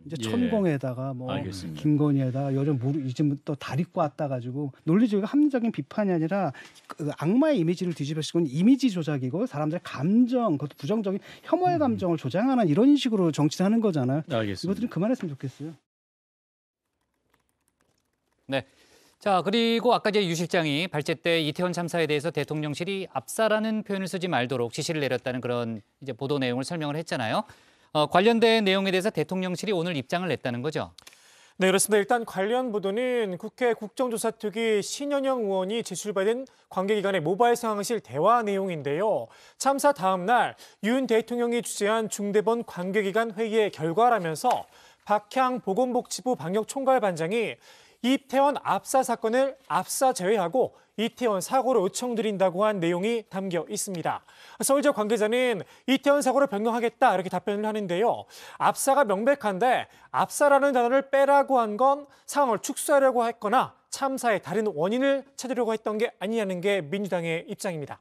이제 천공에다가 뭐 김건희에다가 요즘 또 다리 꽈따 가지고 논리적이고 합리적인 비판이 아니라 그 악마의 이미지를 뒤집어쓰고 이미지 조작이고 사람들의 감정, 그것도 부정적인 혐오의 감정을 조장하는 이런 식으로 정치를 하는 거잖아요. 알겠습니다. 이것들은 그만했으면 좋겠어요. 네. 자, 그리고 아까 이제 유 실장이 발제 때 이태원 참사에 대해서 대통령실이 압사라는 표현을 쓰지 말도록 지시를 내렸다는 그런 이제 보도 내용을 설명을 했잖아요. 관련된 내용에 대해서 대통령실이 오늘 입장을 냈다는 거죠. 네, 그렇습니다. 일단 관련 보도는 국회 국정조사특위 신현영 의원이 제출받은 관계기관의 모바일 상황실 대화 내용인데요. 참사 다음 날 윤 대통령이 주재한 중대본 관계기관 회의의 결과라면서 박향 보건복지부 방역총괄반장이 이태원 압사 사건을 압사 제외하고 이태원 사고로 요청드린다고 한 내용이 담겨 있습니다. 서울지역 관계자는 이태원 사고를 변경하겠다 이렇게 답변을 하는데요. 압사가 명백한데 압사라는 단어를 빼라고 한 건 상황을 축소하려고 했거나 참사의 다른 원인을 찾으려고 했던 게 아니냐는 게 민주당의 입장입니다.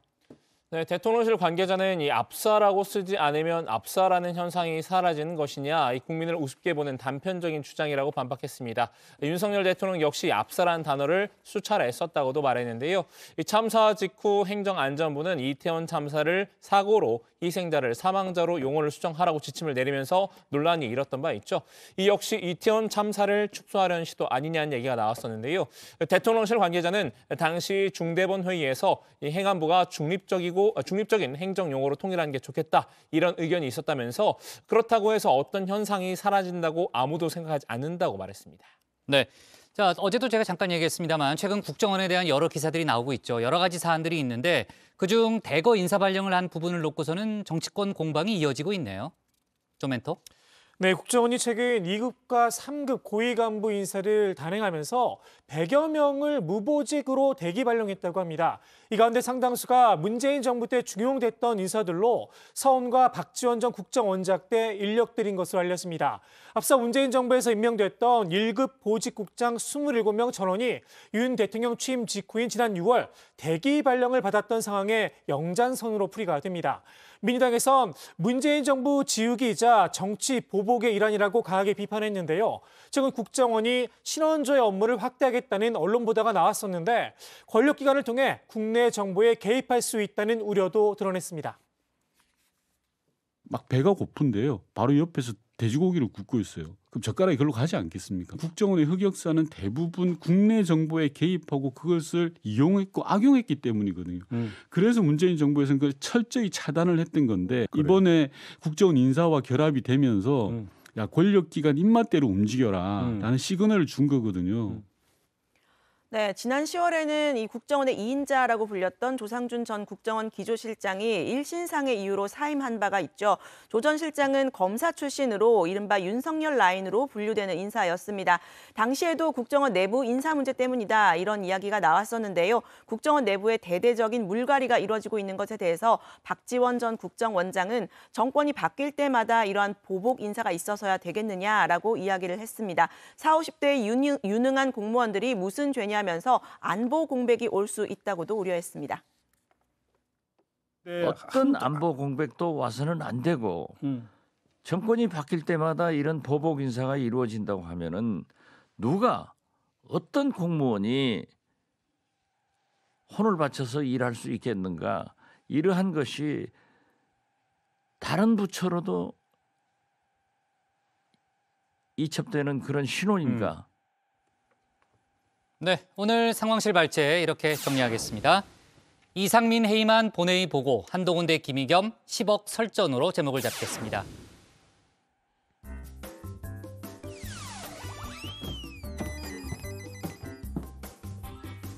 네, 대통령실 관계자는 이 압사라고 쓰지 않으면 압사라는 현상이 사라지는 것이냐, 이 국민을 우습게 보는 단편적인 주장이라고 반박했습니다. 윤석열 대통령 역시 압사라는 단어를 수차례 썼다고도 말했는데요. 이 참사 직후 행정안전부는 이태원 참사를 사고로 희생자를 사망자로 용어를 수정하라고 지침을 내리면서 논란이 일었던 바 있죠. 이 역시 이태원 참사를 축소하려는 시도 아니냐는 얘기가 나왔었는데요. 대통령실 관계자는 당시 중대본 회의에서 이 행안부가 중립적인 행정 용어로 통일하는 게 좋겠다 이런 의견이 있었다면서 그렇다고 해서 어떤 현상이 사라진다고 아무도 생각하지 않는다고 말했습니다. 네. 자, 어제도 제가 잠깐 얘기했습니다만 최근 국정원에 대한 여러 기사들이 나오고 있죠. 여러 가지 사안들이 있는데 그중 대거 인사 발령을 한 부분을 놓고서는 정치권 공방이 이어지고 있네요. 조멘토. 네, 국정원이 최근 2급과 3급 고위 간부 인사를 단행하면서 100여 명을 무보직으로 대기 발령했다고 합니다. 이 가운데 상당수가 문재인 정부 때 중용됐던 인사들로 서훈과 박지원 전 국정원장 때 인력들인 것으로 알렸습니다. 앞서 문재인 정부에서 임명됐던 1급 보직국장 27명 전원이 윤 대통령 취임 직후인 지난 6월 대기 발령을 받았던 상황에 영장선으로 풀이가 됩니다. 민주당에선 문재인 정부 지우기이자 정치 보복의 일환이라고 강하게 비판했는데요. 최근 국정원이 신원조회 업무를 확대하겠다는 언론 보도가 나왔었는데 권력기관을 통해 국내 정보에 개입할 수 있다는 우려도 드러냈습니다. 막 배가 고픈데요. 바로 옆에서 돼지고기를 굽고 있어요. 그럼 젓가락이 글로 가지 않겠습니까? 국정원의 흑역사는 대부분 국내 정보에 개입하고 그것을 이용했고 악용했기 때문이거든요. 그래서 문재인 정부에서는 그걸 철저히 차단을 했던 건데 이번에 국정원 인사와 결합이 되면서 야, 권력기관 입맛대로 움직여라 라는 시그널을 준 거거든요. 네, 지난 10월에는 이 국정원의 2인자라고 불렸던 조상준 전 국정원 기조실장이 일신상의 이유로 사임한 바가 있죠. 조 전 실장은 검사 출신으로 이른바 윤석열 라인으로 분류되는 인사였습니다. 당시에도 국정원 내부 인사 문제 때문이다 이런 이야기가 나왔었는데요. 국정원 내부에 대대적인 물갈이가 이루어지고 있는 것에 대해서 박지원 전 국정원장은 정권이 바뀔 때마다 이러한 보복 인사가 있어서야 되겠느냐라고 이야기를 했습니다. 40, 50대의 유능한 공무원들이 무슨 죄냐 하면서 안보 공백이 올 수 있다고도 우려했습니다. 네, 어떤 안보 공백도 와서는 안 되고 정권이 바뀔 때마다 이런 보복 인사가 이루어진다고 하면은 누가 어떤 공무원이 혼을 바쳐서 일할 수 있겠는가? 이러한 것이 다른 부처로도 이첩되는 그런 신호인가? 네, 오늘 상황실 발제 이렇게 정리하겠습니다. 이상민 해임안 본회의 보고 한동훈 대 김의겸 10억 설전으로 제목을 잡겠습니다.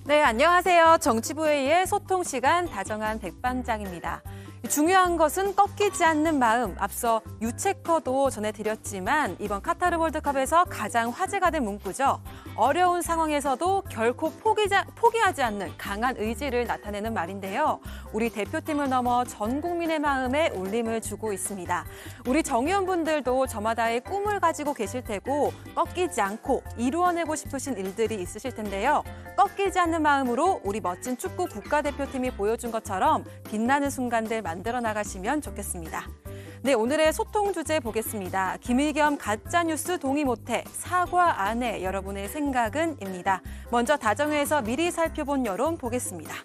네, 안녕하세요. 정치부회의의 소통 시간 다정한 백반장입니다. 중요한 것은 꺾이지 않는 마음. 앞서 유체커도 전해드렸지만 이번 카타르 월드컵에서 가장 화제가 된 문구죠. 어려운 상황에서도 결코 포기하지 않는 강한 의지를 나타내는 말인데요. 우리 대표팀을 넘어 전 국민의 마음에 울림을 주고 있습니다. 우리 정의원분들도 저마다의 꿈을 가지고 계실 테고 꺾이지 않고 이루어내고 싶으신 일들이 있으실 텐데요. 꺾이지 않는 마음으로 우리 멋진 축구 국가대표팀이 보여준 것처럼 빛나는 순간들 만들어 나가시면 좋겠습니다. 네, 오늘의 소통 주제 보겠습니다. 김의겸 가짜뉴스 동의 못해 사과 안 해 여러분의 생각은입니다. 먼저 다정회에서 미리 살펴본 여론 보겠습니다.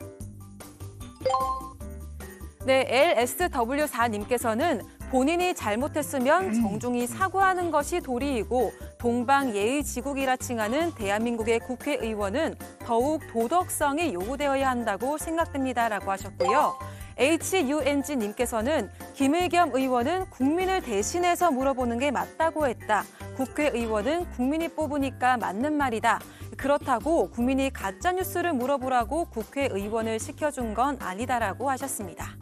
네, LSW4님께서는 본인이 잘못했으면 정중히 사과하는 것이 도리이고 동방예의지국이라 칭하는 대한민국의 국회의원은 더욱 도덕성이 요구되어야 한다고 생각됩니다라고 하셨고요. HUNG님께서는 김의겸 의원은 국민을 대신해서 물어보는 게 맞다고 했다. 국회의원은 국민이 뽑으니까 맞는 말이다. 그렇다고 국민이 가짜뉴스를 물어보라고 국회의원을 시켜준 건 아니다라고 하셨습니다.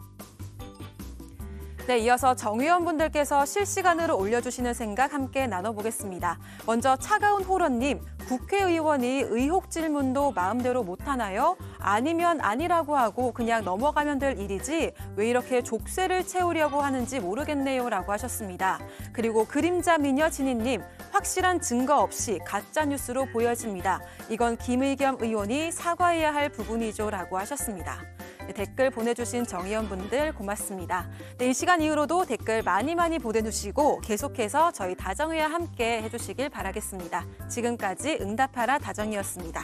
네, 이어서 정 의원분들께서 실시간으로 올려주시는 생각 함께 나눠보겠습니다. 먼저 차가운 호런님, 국회의원이 의혹 질문도 마음대로 못하나요? 아니면 아니라고 하고 그냥 넘어가면 될 일이지 왜 이렇게 족쇄를 채우려고 하는지 모르겠네요 라고 하셨습니다. 그리고 그림자 미녀 진희님, 확실한 증거 없이 가짜뉴스로 보여집니다. 이건 김의겸 의원이 사과해야 할 부분이죠 라고 하셨습니다. 네, 댓글 보내주신 정의원분들 고맙습니다. 네, 이 시간 이후로도 댓글 많이 보내주시고 계속해서 저희 다정회와 함께 해주시길 바라겠습니다. 지금까지 응답하라 다정이었습니다.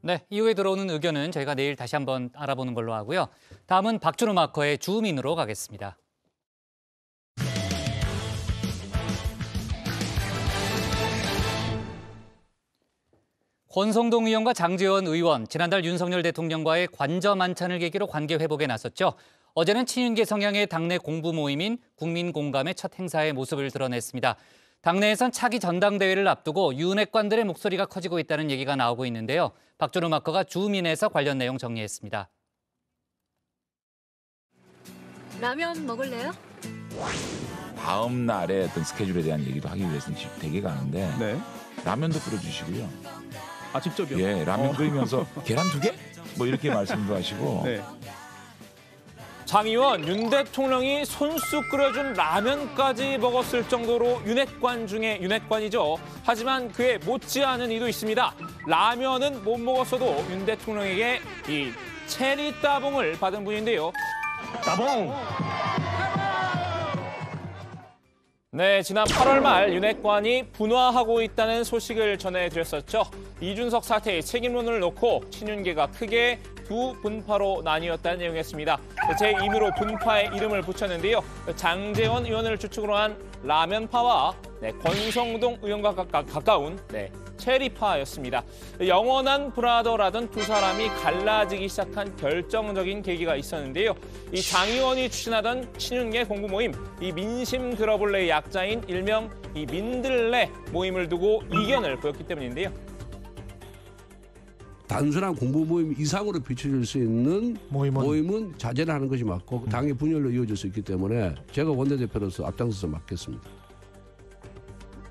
네, 이후에 들어오는 의견은 저희가 내일 다시 한번 알아보는 걸로 하고요. 다음은 박준호 마커의 주민으로 가겠습니다. 권성동 의원과 장제원 의원, 지난달 윤석열 대통령과의 관저 만찬을 계기로 관계 회복에 나섰죠. 어제는 친윤계 성향의 당내 공부 모임인 국민공감의 첫 행사의 모습을 드러냈습니다. 당내에선 차기 전당대회를 앞두고 윤핵관들의 목소리가 커지고 있다는 얘기가 나오고 있는데요. 박준호 마커가 주민에서 관련 내용 정리했습니다. 라면 먹을래요? 다음 날의 어떤 스케줄에 대한 얘기도 하기 위해서는 댁에 가는데 라면도 끓여주시고요. 아 직접요? 예, 라면 끓이면서 계란 2개? 뭐 이렇게 말씀도 하시고. 장 의원, 윤 대통령이 손수 끓여준 라면까지 먹었을 정도로 윤핵관 중에 윤핵관이죠. 하지만 그에 못지않은 이도 있습니다. 라면은 못 먹었어도 윤 대통령에게 이 체리 따봉을 받은 분인데요. 따봉! 네, 지난 8월 말 윤핵관이 분화하고 있다는 소식을 전해드렸었죠. 이준석 사태의 책임론을 놓고 친윤계가 크게 두 분파로 나뉘었다는 내용이었습니다. 제2무로 분파의 이름을 붙였는데요. 장제원 의원을 주축으로 한 라면파와 권성동 의원과 가까운 체리파였습니다. 영원한 브라더라던 두 사람이 갈라지기 시작한 결정적인 계기가 있었는데요. 이 장 의원이 추진하던 친윤계 공부 모임, 이 민심 들어볼래의 약자인 일명 이 민들레 모임을 두고 이견을 보였기 때문인데요. 단순한 공부 모임 이상으로 비춰질 수 있는 모임은 자제를 하는 것이 맞고 당의 분열로 이어질 수 있기 때문에 제가 원내대표로서 앞장서서 맡겠습니다.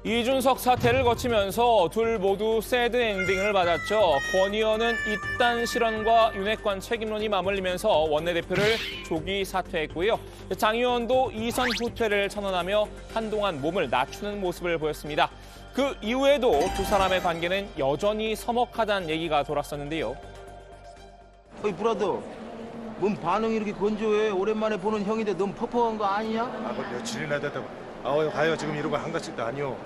이준석 사태를 거치면서 둘 모두 새드 엔딩을 맞았죠. 권 의원은 이딴 실언과 윤핵관 책임론이 맞물리면서 원내대표를 조기 사퇴했고요. 장 의원도 이선 후퇴를 선언하며 한동안 몸을 낮추는 모습을 보였습니다. 그 이후에도 두 사람의 관계는 여전히 서먹하다는 얘기가 돌았었는데요. 어이 브라더, 뭔 반응이 이렇게 건조해? 오랜만에 보는 형인데 너무 퍽퍽한 거 아니냐? 뭐 며칠이나 됐다고. 가요. 지금 이러고 한가씩도 아니오.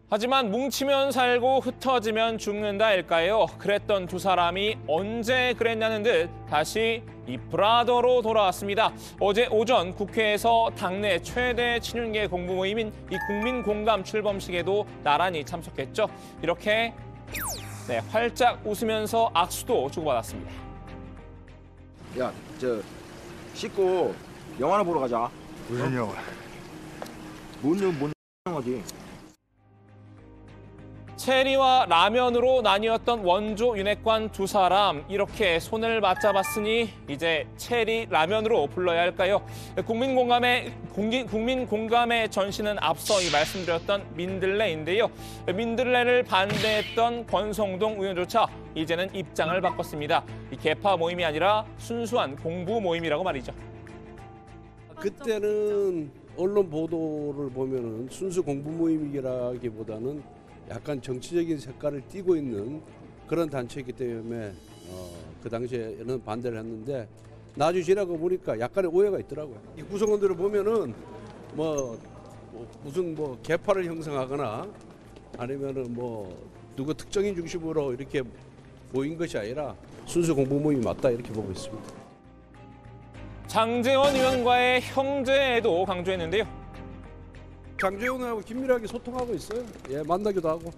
하지만 뭉치면 살고 흩어지면 죽는다일까요? 그랬던 두 사람이 언제 그랬냐는 듯 다시 이 브라더로 돌아왔습니다. 어제 오전 국회에서 당내 최대 친윤계 공부 모임인 이 국민공감 출범식에도 나란히 참석했죠. 이렇게 활짝 웃으면서 악수도 주고받았습니다. 야, 씻고 영화나 보러 가자. 무슨 영화? 뭔 영화지? 체리와 라면으로 나뉘었던 원조 윤핵관 두 사람, 이렇게 손을 맞잡았으니 이제 체리 라면으로 불러야 할까요? 국민공감의 전신은 앞서 말씀드렸던 민들레인데요. 민들레를 반대했던 권성동 의원조차 이제는 입장을 바꿨습니다. 이 개파 모임이 아니라 순수한 공부 모임이라고 말이죠. 그때는 언론 보도를 보면은 순수 공부 모임이라기보다는 약간 정치적인 색깔을 띠고 있는 그런 단체이기 때문에 그 당시에는 반대를 했는데 나중에 지나고 보니까 약간의 오해가 있더라고요. 이 구성원들을 보면은 무슨 개파를 형성하거나 아니면은 누구 특정인 중심으로 이렇게 모인 것이 아니라 순수 공부 모임이 맞다 이렇게 보고 있습니다. 장제원 의원과의 형제에도 강조했는데요. 장제원 의원하고 긴밀하게 소통하고 있어요. 만나기도 하고.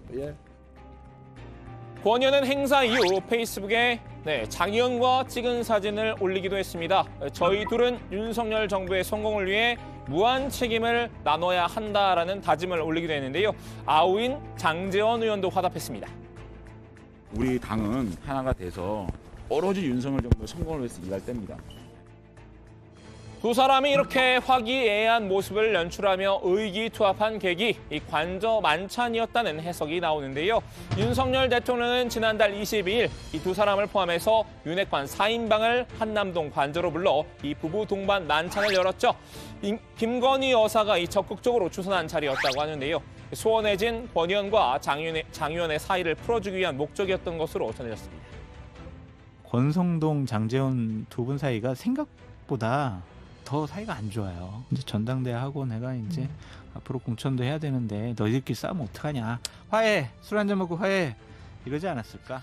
권 의원은 행사 이후 페이스북에 장 의원과 찍은 사진을 올리기도 했습니다. 저희 둘은 윤석열 정부의 성공을 위해 무한 책임을 나눠야 한다라는 다짐을 올리기도 했는데요. 아우인 장제원 의원도 화답했습니다. 우리 당은 하나가 돼서 오로지 윤석열 정부의 성공을 위해서 일할 때입니다. 두 사람이 이렇게 화기애애한 모습을 연출하며 의기투합한 계기, 이 관저 만찬이었다는 해석이 나오는데요. 윤석열 대통령은 지난달 22일 이 두 사람을 포함해서 윤핵관 4인방을 한남동 관저로 불러 이 부부 동반 만찬을 열었죠. 김건희 여사가 이 적극적으로 주선한 자리였다고 하는데요. 소원해진 권 의원과 장 의원의 사이를 풀어주기 위한 목적이었던 것으로 전해졌습니다. 권성동, 장제원 두 분 사이가 생각보다 더 사이가 안 좋아요. 이제 전당대회 하고 내가 이제 앞으로 공천도 해야 되는데 너희들끼리 싸우면 어떡하냐. 화해, 술 한잔 먹고 화해 이러지 않았을까?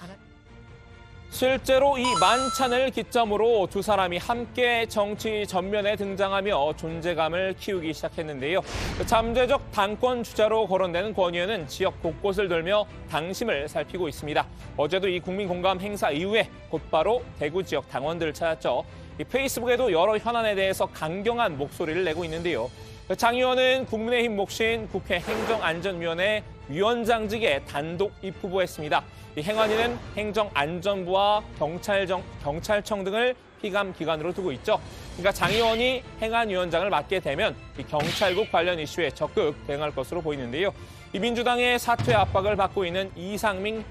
실제로 이 만찬을 기점으로 두 사람이 함께 정치 전면에 등장하며 존재감을 키우기 시작했는데요. 잠재적 당권 주자로 거론되는 권 의원은 지역 곳곳을 돌며 당심을 살피고 있습니다. 어제도 이 국민공감 행사 이후에 곧바로 대구 지역 당원들을 찾았죠. 이 페이스북에도 여러 현안에 대해서 강경한 목소리를 내고 있는데요. 장 의원은 국민의힘 몫인 국회 행정안전위원회 위원장직에 단독 입후보했습니다. 이 행안위는 행정안전부와 경찰청 등을 피감 기관으로 두고 있죠. 그러니까 장 의원이 행안위원장을 맡게 되면 이 경찰국 관련 이슈에 적극 대응할 것으로 보이는데요. 이 민주당의 사퇴 압박을 받고 있는 이상민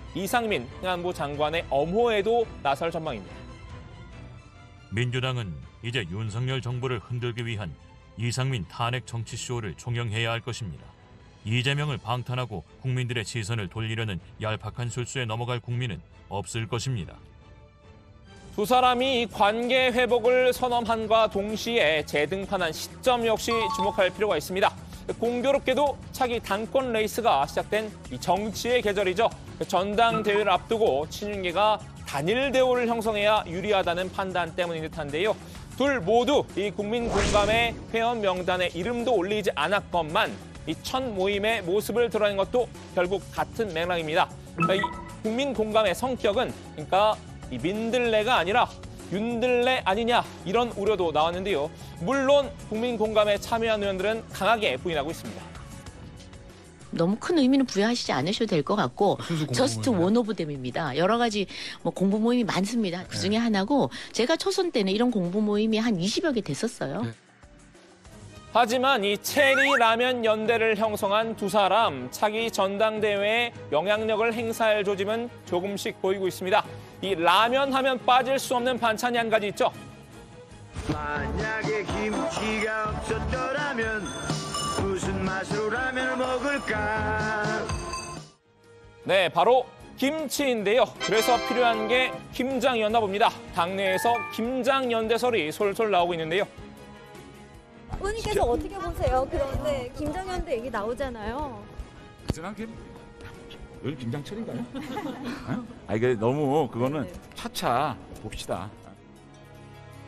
행안부 장관의 엄호에도 나설 전망입니다. 민주당은 이제 윤석열 정부를 흔들기 위한 이상민 탄핵 정치쇼를 종영해야 할 것입니다. 이재명을 방탄하고 국민들의 시선을 돌리려는 얄팍한 술수에 넘어갈 국민은 없을 것입니다. 두 사람이 관계 회복을 선언함과 동시에 재등판한 시점 역시 주목할 필요가 있습니다. 공교롭게도 차기 당권 레이스가 시작된 이 정치의 계절이죠. 전당대회를 앞두고 친윤계가 단일 대우를 형성해야 유리하다는 판단 때문인 듯한데요. 둘 모두 이 국민 공감의 회원 명단에 이름도 올리지 않았건만 이 첫 모임의 모습을 드러낸 것도 결국 같은 맥락입니다. 이 국민 공감의 성격은 그러니까 이 민들레가 아니라 윤들레 아니냐 이런 우려도 나왔는데요. 물론 국민 공감에 참여한 의원들은 강하게 부인하고 있습니다. 너무 큰 의미는 부여하시지 않으셔도 될 것 같고 저스트 원 오브 댐입니다. 여러 가지 뭐 공부 모임이 많습니다. 그중에 하나고 제가 초선 때는 이런 공부 모임이 한 20여 개 됐었어요. 하지만 이 체리 라면 연대를 형성한 두 사람 차기 전당대회에 영향력을 행사할 조짐은 조금씩 보이고 있습니다. 이 라면 하면 빠질 수 없는 반찬이 한 가지 있죠. 만약에 김치가 없었더라면 무슨 맛으로 라면을 먹을까? 네, 바로 김치인데요. 그래서 필요한 게 김장이었나 봅니다. 당내에서 김장연대설이 솔솔 나오고 있는데요. 의원님께서 어떻게 보세요? 그런데 김장연대 얘기 나오잖아요. 그전한게 늘 김장철인가요? 아 이게 너무 그거는 차차 봅시다.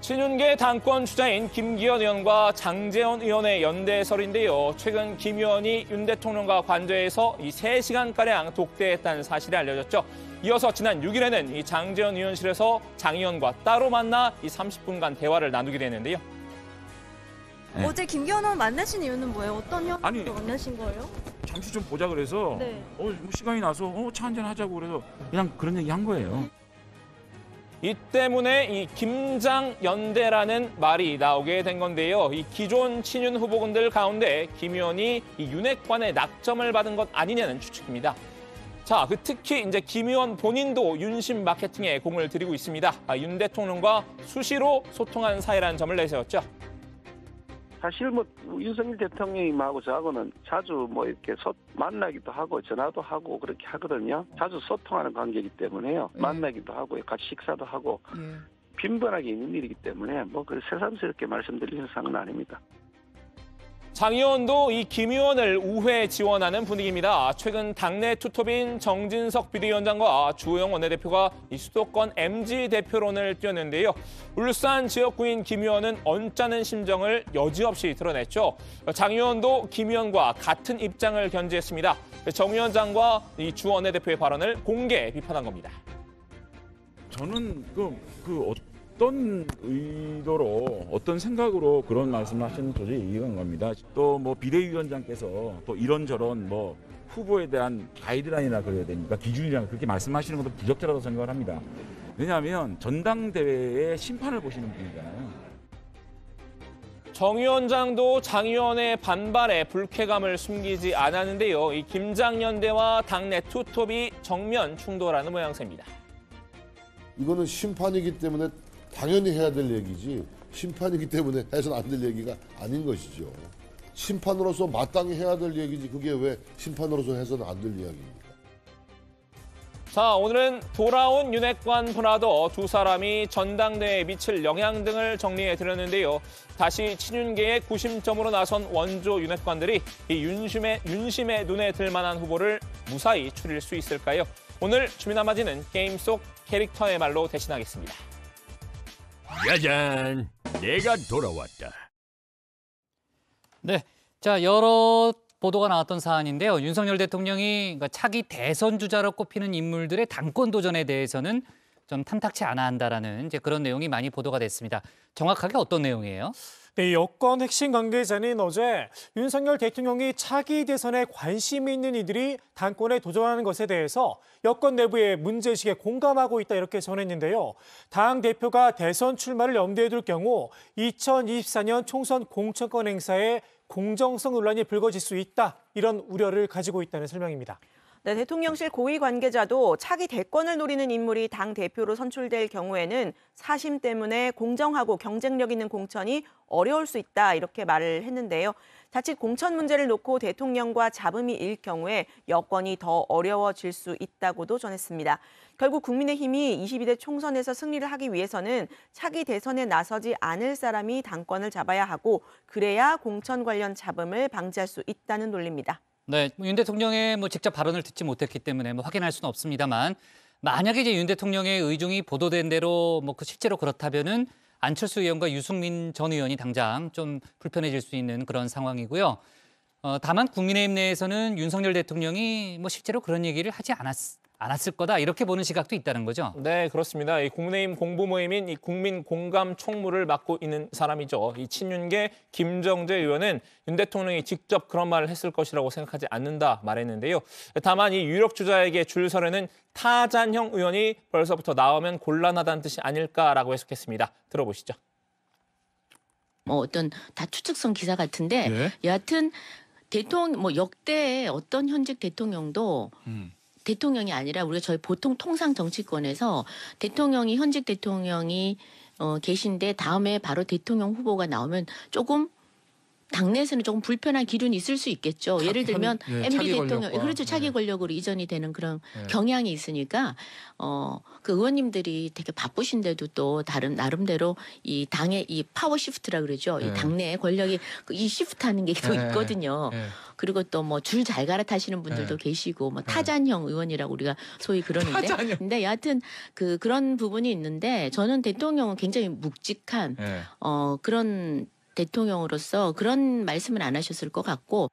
친윤계 당권 주자인 김기현 의원과 장제원 의원의 연대설인데요. 최근 김 의원이 윤 대통령과 관저에서 이 3시간가량 독대했다는 사실이 알려졌죠. 이어서 지난 6일에는 이 장제원 의원실에서 장 의원과 따로 만나 이 30분간 대화를 나누게 됐는데요. 네. 어제 김기현 의원 만나신 이유는 뭐예요? 어떤 형태로 만나신 거예요? 잠시 좀 보자 그래서 네. 시간이 나서 차 한잔 하자고 그래서 그냥 그런 얘기 한 거예요. 이 때문에 이 김장연대라는 말이 나오게 된 건데요. 이 기존 친윤 후보군들 가운데 김 의원이 이 윤핵관의 낙점을 받은 것 아니냐는 추측입니다. 자, 특히 이제 김 의원 본인도 윤심 마케팅에 공을 들이고 있습니다. 윤 대통령과 수시로 소통한 사이라는 점을 내세웠죠. 사실 뭐 윤석열 대통령님하고 저하고는 자주 뭐 이렇게 만나기도 하고 전화도 하고 그렇게 하거든요. 자주 소통하는 관계이기 때문에요. 만나기도 하고 같이 식사도 하고 빈번하게 있는 일이기 때문에 뭐 그 새삼스럽게 말씀드리는 상은 아닙니다. 장 의원도 이 김 의원을 우회 지원하는 분위기입니다. 최근 당내 투톱인 정진석 비대위원장과 주호영 원내대표가 이 수도권 MG 대표론을 띄웠는데요. 울산 지역구인 김 의원은 언짢은 심정을 여지없이 드러냈죠. 장 의원도 김 의원과 같은 입장을 견지했습니다. 정 위원장과 이 주 원내대표의 발언을 공개 비판한 겁니다. 저는 어떤 의도로 어떤 생각으로 그런 말씀을 하시는 도저히 이해가 안 갑니다. 또 뭐 비대위원장께서 또 이런저런 뭐 후보에 대한 가이드라인이라 그래야 됩니까? 기준이랑 그렇게 말씀하시는 것도 부적절하다고 생각을 합니다. 왜냐하면 전당대회의 심판을 보시는 분이잖아요. 정 위원장도 장 의원의 반발에 불쾌감을 숨기지 않았는데요. 이 김장연대와 당내 투톱이 정면 충돌하는 모양새입니다. 이거는 심판이기 때문에 당연히 해야 될 얘기지 심판이기 때문에 해서는 안 될 얘기가 아닌 것이죠. 심판으로서 마땅히 해야 될 얘기지 그게 왜 심판으로서 해서는 안 될 이야기입니까? 자, 오늘은 돌아온 윤핵관 브라더 두 사람이 전당대회에 미칠 영향 등을 정리해 드렸는데요. 다시 친윤계의 구심점으로 나선 원조 윤핵관들이 이 윤심의 눈에 들 만한 후보를 무사히 추릴 수 있을까요? 오늘 주민아마지는 게임 속 캐릭터의 말로 대신하겠습니다. 짜잔, 내가 돌아왔다. 네, 자 여러 보도가 나왔던 사안인데요. 윤석열 대통령이 차기 대선 주자로 꼽히는 인물들의 당권 도전에 대해서는 좀 탐탁치 않아 한다라는 이제 그런 내용이 많이 보도가 됐습니다. 정확하게 어떤 내용이에요? 네, 여권 핵심 관계자는 어제 윤석열 대통령이 차기 대선에 관심이 있는 이들이 당권에 도전하는 것에 대해서 여권 내부의 문제의식에 공감하고 있다 이렇게 전했는데요. 당 대표가 대선 출마를 염두에 둘 경우 2024년 총선 공천권 행사에 공정성 논란이 불거질 수 있다 이런 우려를 가지고 있다는 설명입니다. 네, 대통령실 고위 관계자도 차기 대권을 노리는 인물이 당 대표로 선출될 경우에는 사심 때문에 공정하고 경쟁력 있는 공천이 어려울 수 있다 이렇게 말을 했는데요. 자칫 공천 문제를 놓고 대통령과 잡음이 일 경우에 여건이 더 어려워질 수 있다고도 전했습니다. 결국 국민의힘이 22대 총선에서 승리를 하기 위해서는 차기 대선에 나서지 않을 사람이 당권을 잡아야 하고 그래야 공천 관련 잡음을 방지할 수 있다는 논리입니다. 네, 윤 대통령의 직접 발언을 듣지 못했기 때문에 확인할 수는 없습니다만 만약에 이제 윤 대통령의 의중이 보도된 대로 실제로 그렇다면은 안철수 의원과 유승민 전 의원이 당장 좀 불편해질 수 있는 그런 상황이고요. 다만 국민의힘 내에서는 윤석열 대통령이 실제로 그런 얘기를 하지 않았을 거다 이렇게 보는 시각도 있다는 거죠. 네, 그렇습니다. 이 국민의힘 공보 모임인 이 국민 공감 총무를 맡고 있는 사람이죠. 이 친윤계 김정재 의원은 윤 대통령이 직접 그런 말을 했을 것이라고 생각하지 않는다 말했는데요. 다만 이 유력 주자에게 줄 서려는 타잔형 의원이 벌써부터 나오면 곤란하다는 뜻이 아닐까라고 해석했습니다. 들어보시죠. 어떤 다 추측성 기사 같은데 여하튼 대통령 역대 어떤 현직 대통령도 대통령이 아니라 우리가 저희 보통 통상 정치권에서 대통령이 현직 대통령이 계신데 다음에 바로 대통령 후보가 나오면 조금 당내에서는 조금 불편한 기류는 있을 수 있겠죠. 예를 들면 MB 대통령 그렇죠. 차기 권력으로 이전이 되는 그런 경향이 있으니까 그 의원님들이 되게 바쁘신데도 또 다른 나름대로 이 당의 이 파워 시프트라 그러죠. 이 당내의 권력이 이 시프트하는 게 또 있거든요. 그리고 또 줄 잘 갈아타시는 분들도 계시고 타잔형 의원이라고 우리가 소위 그러는데 근데 여하튼 그런 부분이 있는데 저는 대통령은 굉장히 묵직한 그런 대통령으로서 그런 말씀은 안 하셨을 것 같고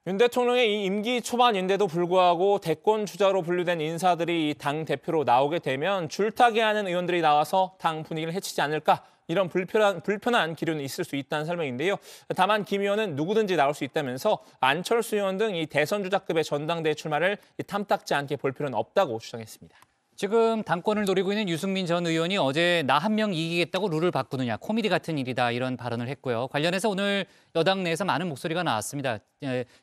윤 대통령의 이 임기 초반인데도 불구하고 대권 주자로 분류된 인사들이 당 대표로 나오게 되면 줄타기하는 의원들이 나와서 당 분위기를 해치지 않을까 이런 불편한 기류는 있을 수 있다는 설명인데요. 다만 김 의원은 누구든지 나올 수 있다면서 안철수 의원 등 이 대선 주자급의 전당대회 출마를 탐탁지 않게 볼 필요는 없다고 주장했습니다. 지금 당권을 노리고 있는 유승민 전 의원이 어제 나 한 명 이기겠다고 룰을 바꾸느냐 코미디 같은 일이다 이런 발언을 했고요. 관련해서 오늘 여당 내에서 많은 목소리가 나왔습니다.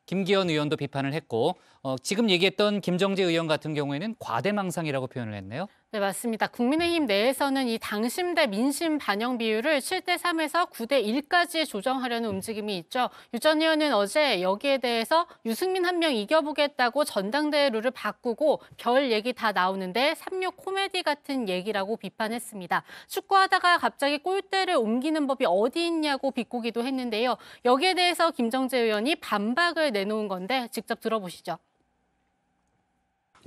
김기현 의원도 비판을 했고 지금 얘기했던 김정재 의원 같은 경우에는 과대망상이라고 표현을 했네요. 네, 맞습니다. 국민의힘 내에서는 이 당심 대 민심 반영 비율을 7대 3에서 9대 1까지 조정하려는 움직임이 있죠. 유 전 의원은 어제 여기에 대해서 유승민 한 명 이겨보겠다고 전당대회 룰을 바꾸고 별 얘기 다 나오는데 36 코미디 같은 얘기라고 비판했습니다. 축구하다가 갑자기 골대를 옮기는 법이 어디 있냐고 비꼬기도 했는데요. 여기에 대해서 김정재 의원이 반박을 내놓은 건데 직접 들어보시죠.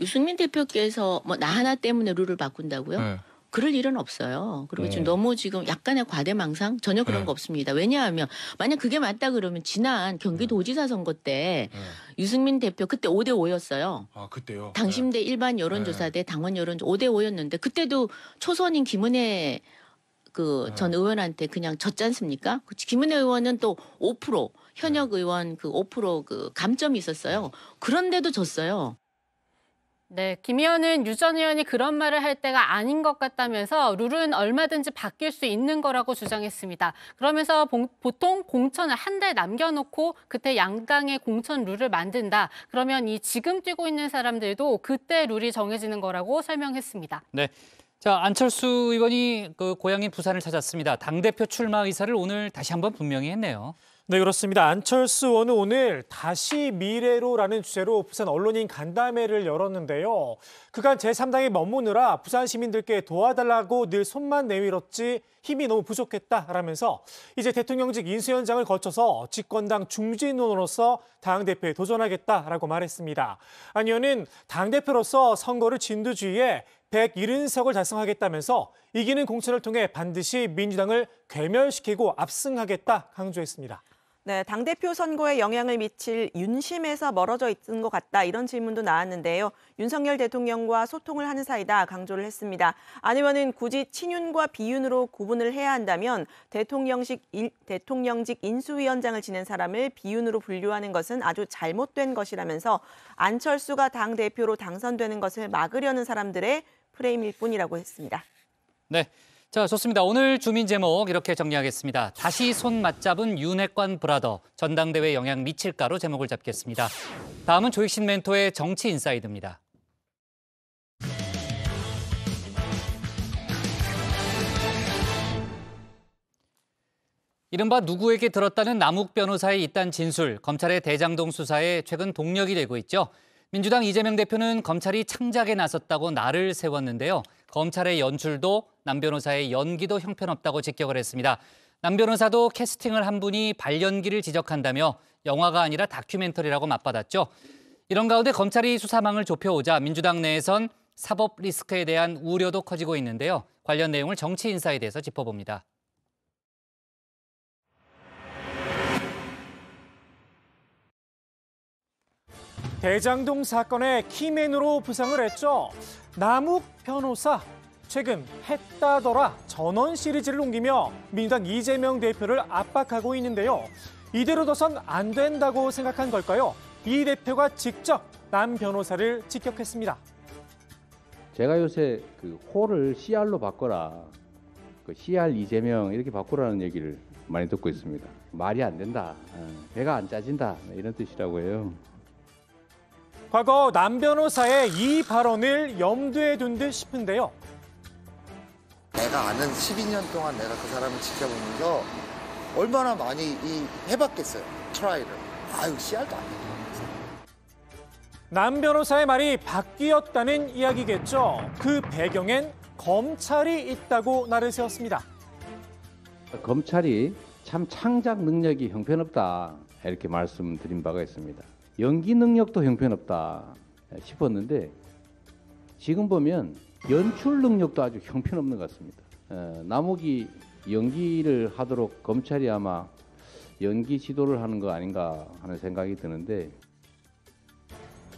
유승민 대표께서 나 하나 때문에 룰을 바꾼다고요? 그럴 일은 없어요. 그리고 지금 너무 지금 약간의 과대망상 전혀 그런 거 없습니다. 왜냐하면 만약 그게 맞다 그러면 지난 경기도지사 선거 때 유승민 대표 그때 5대 5였어요. 아 그때요? 당심대 일반 여론조사 대 당원 여론조사 5대 5였는데 그때도 초선인 김은혜 전 의원한테 그냥 졌지 않습니까? 김은혜 의원은 또 5% 현역 의원 5% 감점이 있었어요. 그런데도 졌어요. 네, 김 의원은 유 전 의원이 그런 말을 할 때가 아닌 것 같다면서 룰은 얼마든지 바뀔 수 있는 거라고 주장했습니다. 그러면서 보통 공천을 한 달 남겨놓고 그때 양당의 공천 룰을 만든다. 그러면 이 지금 뛰고 있는 사람들도 그때 룰이 정해지는 거라고 설명했습니다. 네. 자, 안철수 의원이 고향인 부산을 찾았습니다. 당대표 출마 의사를 오늘 다시 한번 분명히 했네요. 네, 그렇습니다. 안철수 의원은 오늘 다시 미래로라는 주제로 부산 언론인 간담회를 열었는데요. 그간 제3당에 머무느라 부산 시민들께 도와달라고 늘 손만 내밀었지 힘이 너무 부족했다라면서 이제 대통령직 인수위원장을 거쳐서 집권당 중진원으로서 당대표에 도전하겠다라고 말했습니다. 안 의원은 당대표로서 선거를 진두지휘해 170석을 달성하겠다면서 이기는 공천을 통해 반드시 민주당을 괴멸시키고 압승하겠다 강조했습니다. 네, 당대표 선거에 영향을 미칠 윤심에서 멀어져 있는 것 같다. 이런 질문도 나왔는데요. 윤석열 대통령과 소통을 하는 사이다 강조를 했습니다. 안 의원은 굳이 친윤과 비윤으로 구분을 해야 한다면 대통령직 인수위원장을 지낸 사람을 비윤으로 분류하는 것은 아주 잘못된 것이라면서 안철수가 당대표로 당선되는 것을 막으려는 사람들의 프레임일 뿐이라고 했습니다. 네. 자, 좋습니다. 오늘 주민 제목 이렇게 정리하겠습니다. 다시 손 맞잡은 윤핵관 브라더, 전당대회에 영향 미칠까로 제목을 잡겠습니다. 다음은 조익신 멘토의 정치 인사이드입니다. 이른바 누구에게 들었다는 남욱 변호사의 잇단 진술, 검찰의 대장동 수사에 최근 동력이 되고 있죠. 민주당 이재명 대표는 검찰이 창작에 나섰다고 날을 세웠는데요. 검찰의 연출도 남 변호사의 연기도 형편없다고 직격을 했습니다. 남 변호사도 캐스팅을 한 분이 발연기를 지적한다며 영화가 아니라 다큐멘터리라고 맞받았죠. 이런 가운데 검찰이 수사망을 좁혀오자 민주당 내에선 사법 리스크에 대한 우려도 커지고 있는데요. 관련 내용을 정치 인사이드에서 짚어봅니다. 대장동 사건의 키맨으로 부상을 했죠. 남욱 변호사, 최근 했다더라 전원 시리즈를 옮기며 민주당 이재명 대표를 압박하고 있는데요. 이대로 둬선 안 된다고 생각한 걸까요? 이 대표가 직접 남 변호사를 직격했습니다. 제가 요새 그 호를 CR로 바꿔라, 그 CR 이재명 이렇게 바꾸라는 얘기를 많이 듣고 있습니다. 말이 안 된다, 배가 안 짜진다 이런 뜻이라고 해요. 과거 남 변호사의 이 발언을 염두에 둔 듯 싶은데요. 내가 아는 12년 동안 내가 그 사람을 지켜보면서 얼마나 많이 해봤겠어요. 트라이를. 아유, 씨알도 안 돼. 남 변호사의 말이 바뀌었다는 이야기겠죠. 그 배경엔 검찰이 있다고 날을 세웠습니다. 검찰이 참 창작 능력이 형편없다 이렇게 말씀드린 바가 있습니다. 연기 능력도 형편없다 싶었는데 지금 보면 연출 능력도 아주 형편없는 것 같습니다. 남욱이 연기를 하도록 검찰이 아마 연기 지도를 하는 거 아닌가 하는 생각이 드는데,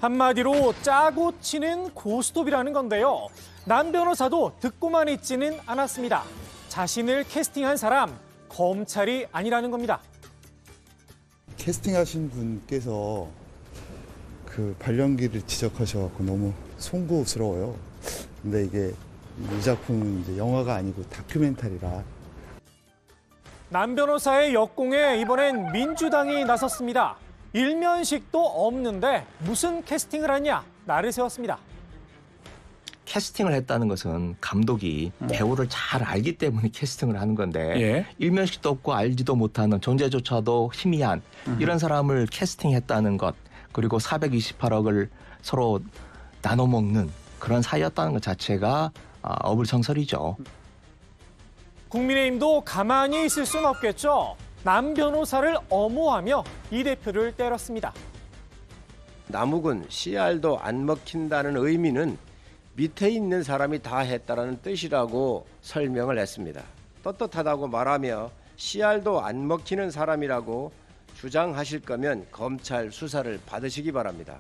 한마디로 짜고 치는 고스톱이라는 건데요. 남 변호사도 듣고만 있지는 않았습니다. 자신을 캐스팅한 사람, 검찰이 아니라는 겁니다. 캐스팅하신 분께서 그 발연기를 지적하셔서 너무 송구스러워요. 근데 이게 이 작품은 이제 영화가 아니고 다큐멘터리라. 남 변호사의 역공에 이번엔 민주당이 나섰습니다. 일면식도 없는데 무슨 캐스팅을 하냐 날을 세웠습니다. 캐스팅을 했다는 것은 감독이 배우를 잘 알기 때문에 캐스팅을 하는 건데 일면식도 없고 알지도 못하는 존재조차도 희미한 이런 사람을 캐스팅했다는 것, 그리고 428억을 서로 나눠먹는 그런 사이였다는 것 자체가 어불성설이죠. 국민의힘도 가만히 있을 수는 없겠죠. 남 변호사를 엄호하며 이 대표를 때렸습니다. 남욱은 CR도 안 먹힌다는 의미는 밑에 있는 사람이 다 했다라는 뜻이라고 설명을 했습니다. 떳떳하다고 말하며 CR도 안 먹히는 사람이라고 주장하실 거면 검찰 수사를 받으시기 바랍니다.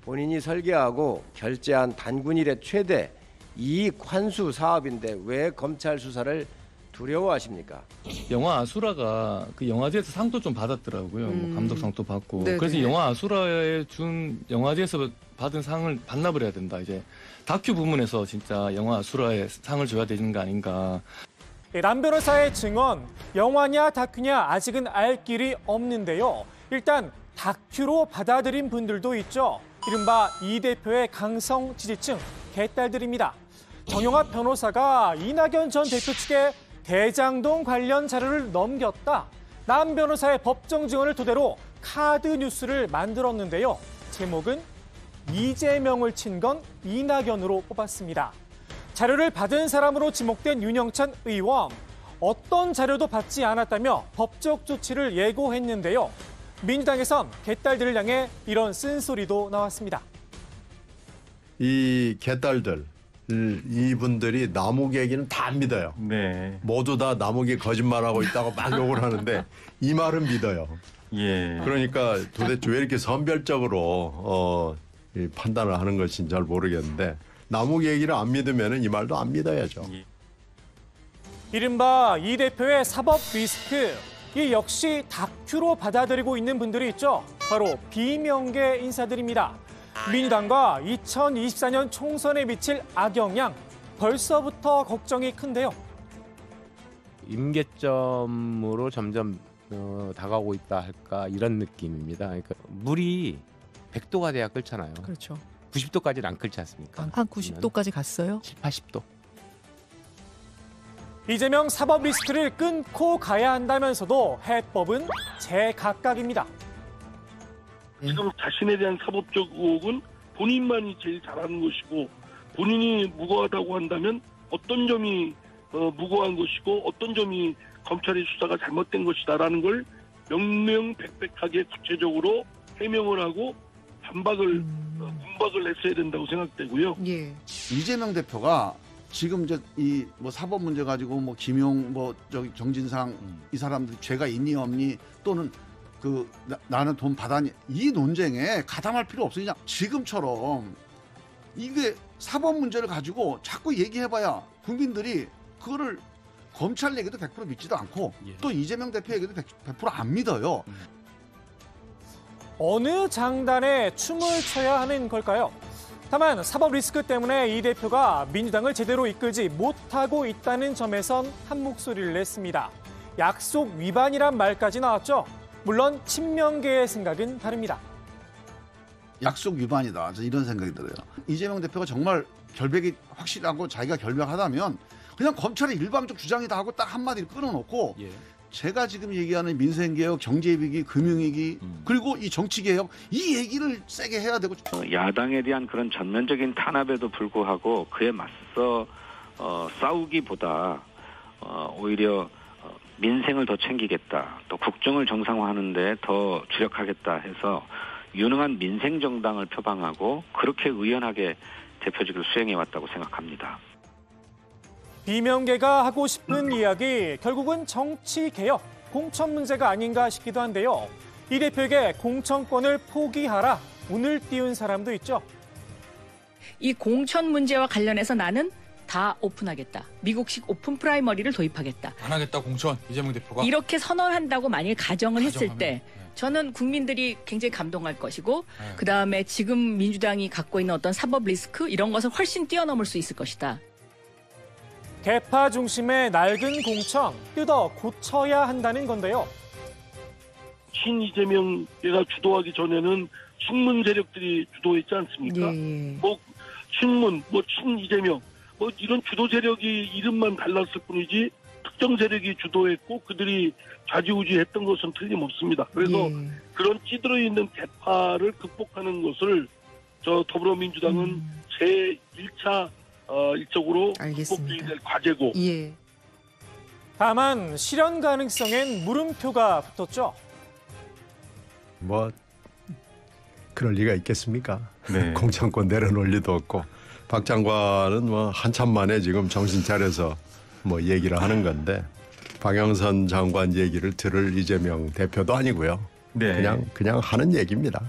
본인이 설계하고 결제한 단군일의 최대 이익 환수 사업인데 왜 검찰 수사를 두려워하십니까? 영화 아수라가 그 영화제에서 상도 좀 받았더라고요. 뭐 감독상도 받고. 네네. 그래서 영화 아수라에 준 영화제에서 받은 상을 반납을 해야 된다. 이제 다큐 부문에서 진짜 영화 아수라에 상을 줘야 되는 거 아닌가. 남 변호사의 증언, 영화냐 다큐냐 아직은 알 길이 없는데요. 일단 다큐로 받아들인 분들도 있죠. 이른바 이 대표의 강성 지지층, 개딸들입니다. 정영합 변호사가 이낙연 전 대표 측에 대장동 관련 자료를 넘겼다. 남 변호사의 법정 증언을 토대로 카드 뉴스를 만들었는데요. 제목은 이재명을 친 건 이낙연으로 뽑았습니다. 자료를 받은 사람으로 지목된 윤영찬 의원, 어떤 자료도 받지 않았다며 법적 조치를 예고했는데요. 민주당에선 개딸들을 향해 이런 쓴소리도 나왔습니다. 이 개딸들, 이분들이 남욱 얘기는 다 안 믿어요. 네. 모두 다 남욱이 거짓말하고 있다고 막 욕을 하는데 이 말은 믿어요. 예. 그러니까 도대체 왜 이렇게 선별적으로 이 판단을 하는 것인지 잘 모르겠는데 남욱 얘기를 안 믿으면 이 말도 안 믿어야죠. 이른바 이 대표의 사법 리스크, 이 역시 다큐로 받아들이고 있는 분들이 있죠. 바로 비명계 인사들입니다. 민주당과 2024년 총선에 미칠 악영향, 벌써부터 걱정이 큰데요. 임계점으로 점점 다가오고 있다 할까 이런 느낌입니다. 그러니까 물이 100도가 돼야 끓잖아요. 그렇죠. 90도까지는 안 끓지 않습니까? 한 90도까지 갔어요? 7, 80도. 이재명 사법 리스크를 끊고 가야 한다면서도 해법은 제각각입니다. 지금 자신에 대한 사법적 의혹은 본인만이 제일 잘하는 것이고 본인이 무고하다고 한다면 어떤 점이 무고한 것이고 어떤 점이 검찰의 수사가 잘못된 것이다라는 걸 명명백백하게 구체적으로 해명을 하고 반박을 공박을 했어야 된다고 생각되고요. 예. 이재명 대표가 지금 이제 이 뭐 사법 문제 가지고 뭐 김용 뭐 저기 정진상 이 사람들 죄가 있니 없니 또는 그 나는 돈 받았니 이 논쟁에 가담할 필요 없어요. 그냥 지금처럼 이게 사법 문제를 가지고 자꾸 얘기해봐야 국민들이 그거를 검찰 얘기도 100% 믿지도 않고 또 이재명 대표 얘기도 100% 안 믿어요. 어느 장단에 춤을 춰야 하는 걸까요? 다만 사법 리스크 때문에 이 대표가 민주당을 제대로 이끌지 못하고 있다는 점에선 한 목소리를 냈습니다. 약속 위반이란 말까지 나왔죠. 물론 친명계의 생각은 다릅니다. 약속 위반이다. 이런 생각이 들어요. 이재명 대표가 정말 결백이 확실하고 자기가 결백하다면 그냥 검찰의 일방적 주장이다 하고 딱 한마디를 끊어놓고 제가 지금 얘기하는 민생개혁, 경제위기, 금융위기 그리고 이 정치개혁 이 얘기를 세게 해야 되고 야당에 대한 그런 전면적인 탄압에도 불구하고 그에 맞서 싸우기보다 오히려 민생을 더 챙기겠다 또 국정을 정상화하는 데 더 주력하겠다 해서 유능한 민생정당을 표방하고 그렇게 의연하게 대표직을 수행해왔다고 생각합니다. 비명계가 하고 싶은 이야기, 결국은 정치개혁, 공천 문제가 아닌가 싶기도 한데요. 이 대표에게 공천권을 포기하라, 운을 띄운 사람도 있죠. 이 공천 문제와 관련해서 나는 다 오픈하겠다. 미국식 오픈 프라이머리를 도입하겠다. 안 하겠다 공천, 이재명 대표가. 이렇게 선언한다고 만일 가정을 했을 때 저는 국민들이 굉장히 감동할 것이고 그다음에 지금 민주당이 갖고 있는 어떤 사법 리스크 이런 것을 훨씬 뛰어넘을 수 있을 것이다. 개파 중심의 낡은 공천 뜯어 고쳐야 한다는 건데요. 친이재명계가 주도하기 전에는 친문 세력들이 주도했지 않습니까? 뭐 친문, 뭐 친이재명, 뭐 이런 주도 세력이 이름만 달랐을 뿐이지 특정 세력이 주도했고 그들이 좌지우지했던 것은 틀림없습니다. 그래서 그런 찌들어 있는 개파를 극복하는 것을 저 더불어민주당은 제1차 일적으로 극복해야 될 과제고. 다만 실현 가능성엔 물음표가 붙었죠. 뭐 그럴 리가 있겠습니까? 네. 공천권 내려놓을 리도 없고 박 장관은 뭐 한참 만에 지금 정신 차려서 뭐 얘기를 하는 건데 박영선 장관 얘기를 들을 이재명 대표도 아니고요. 네. 그냥 하는 얘기입니다.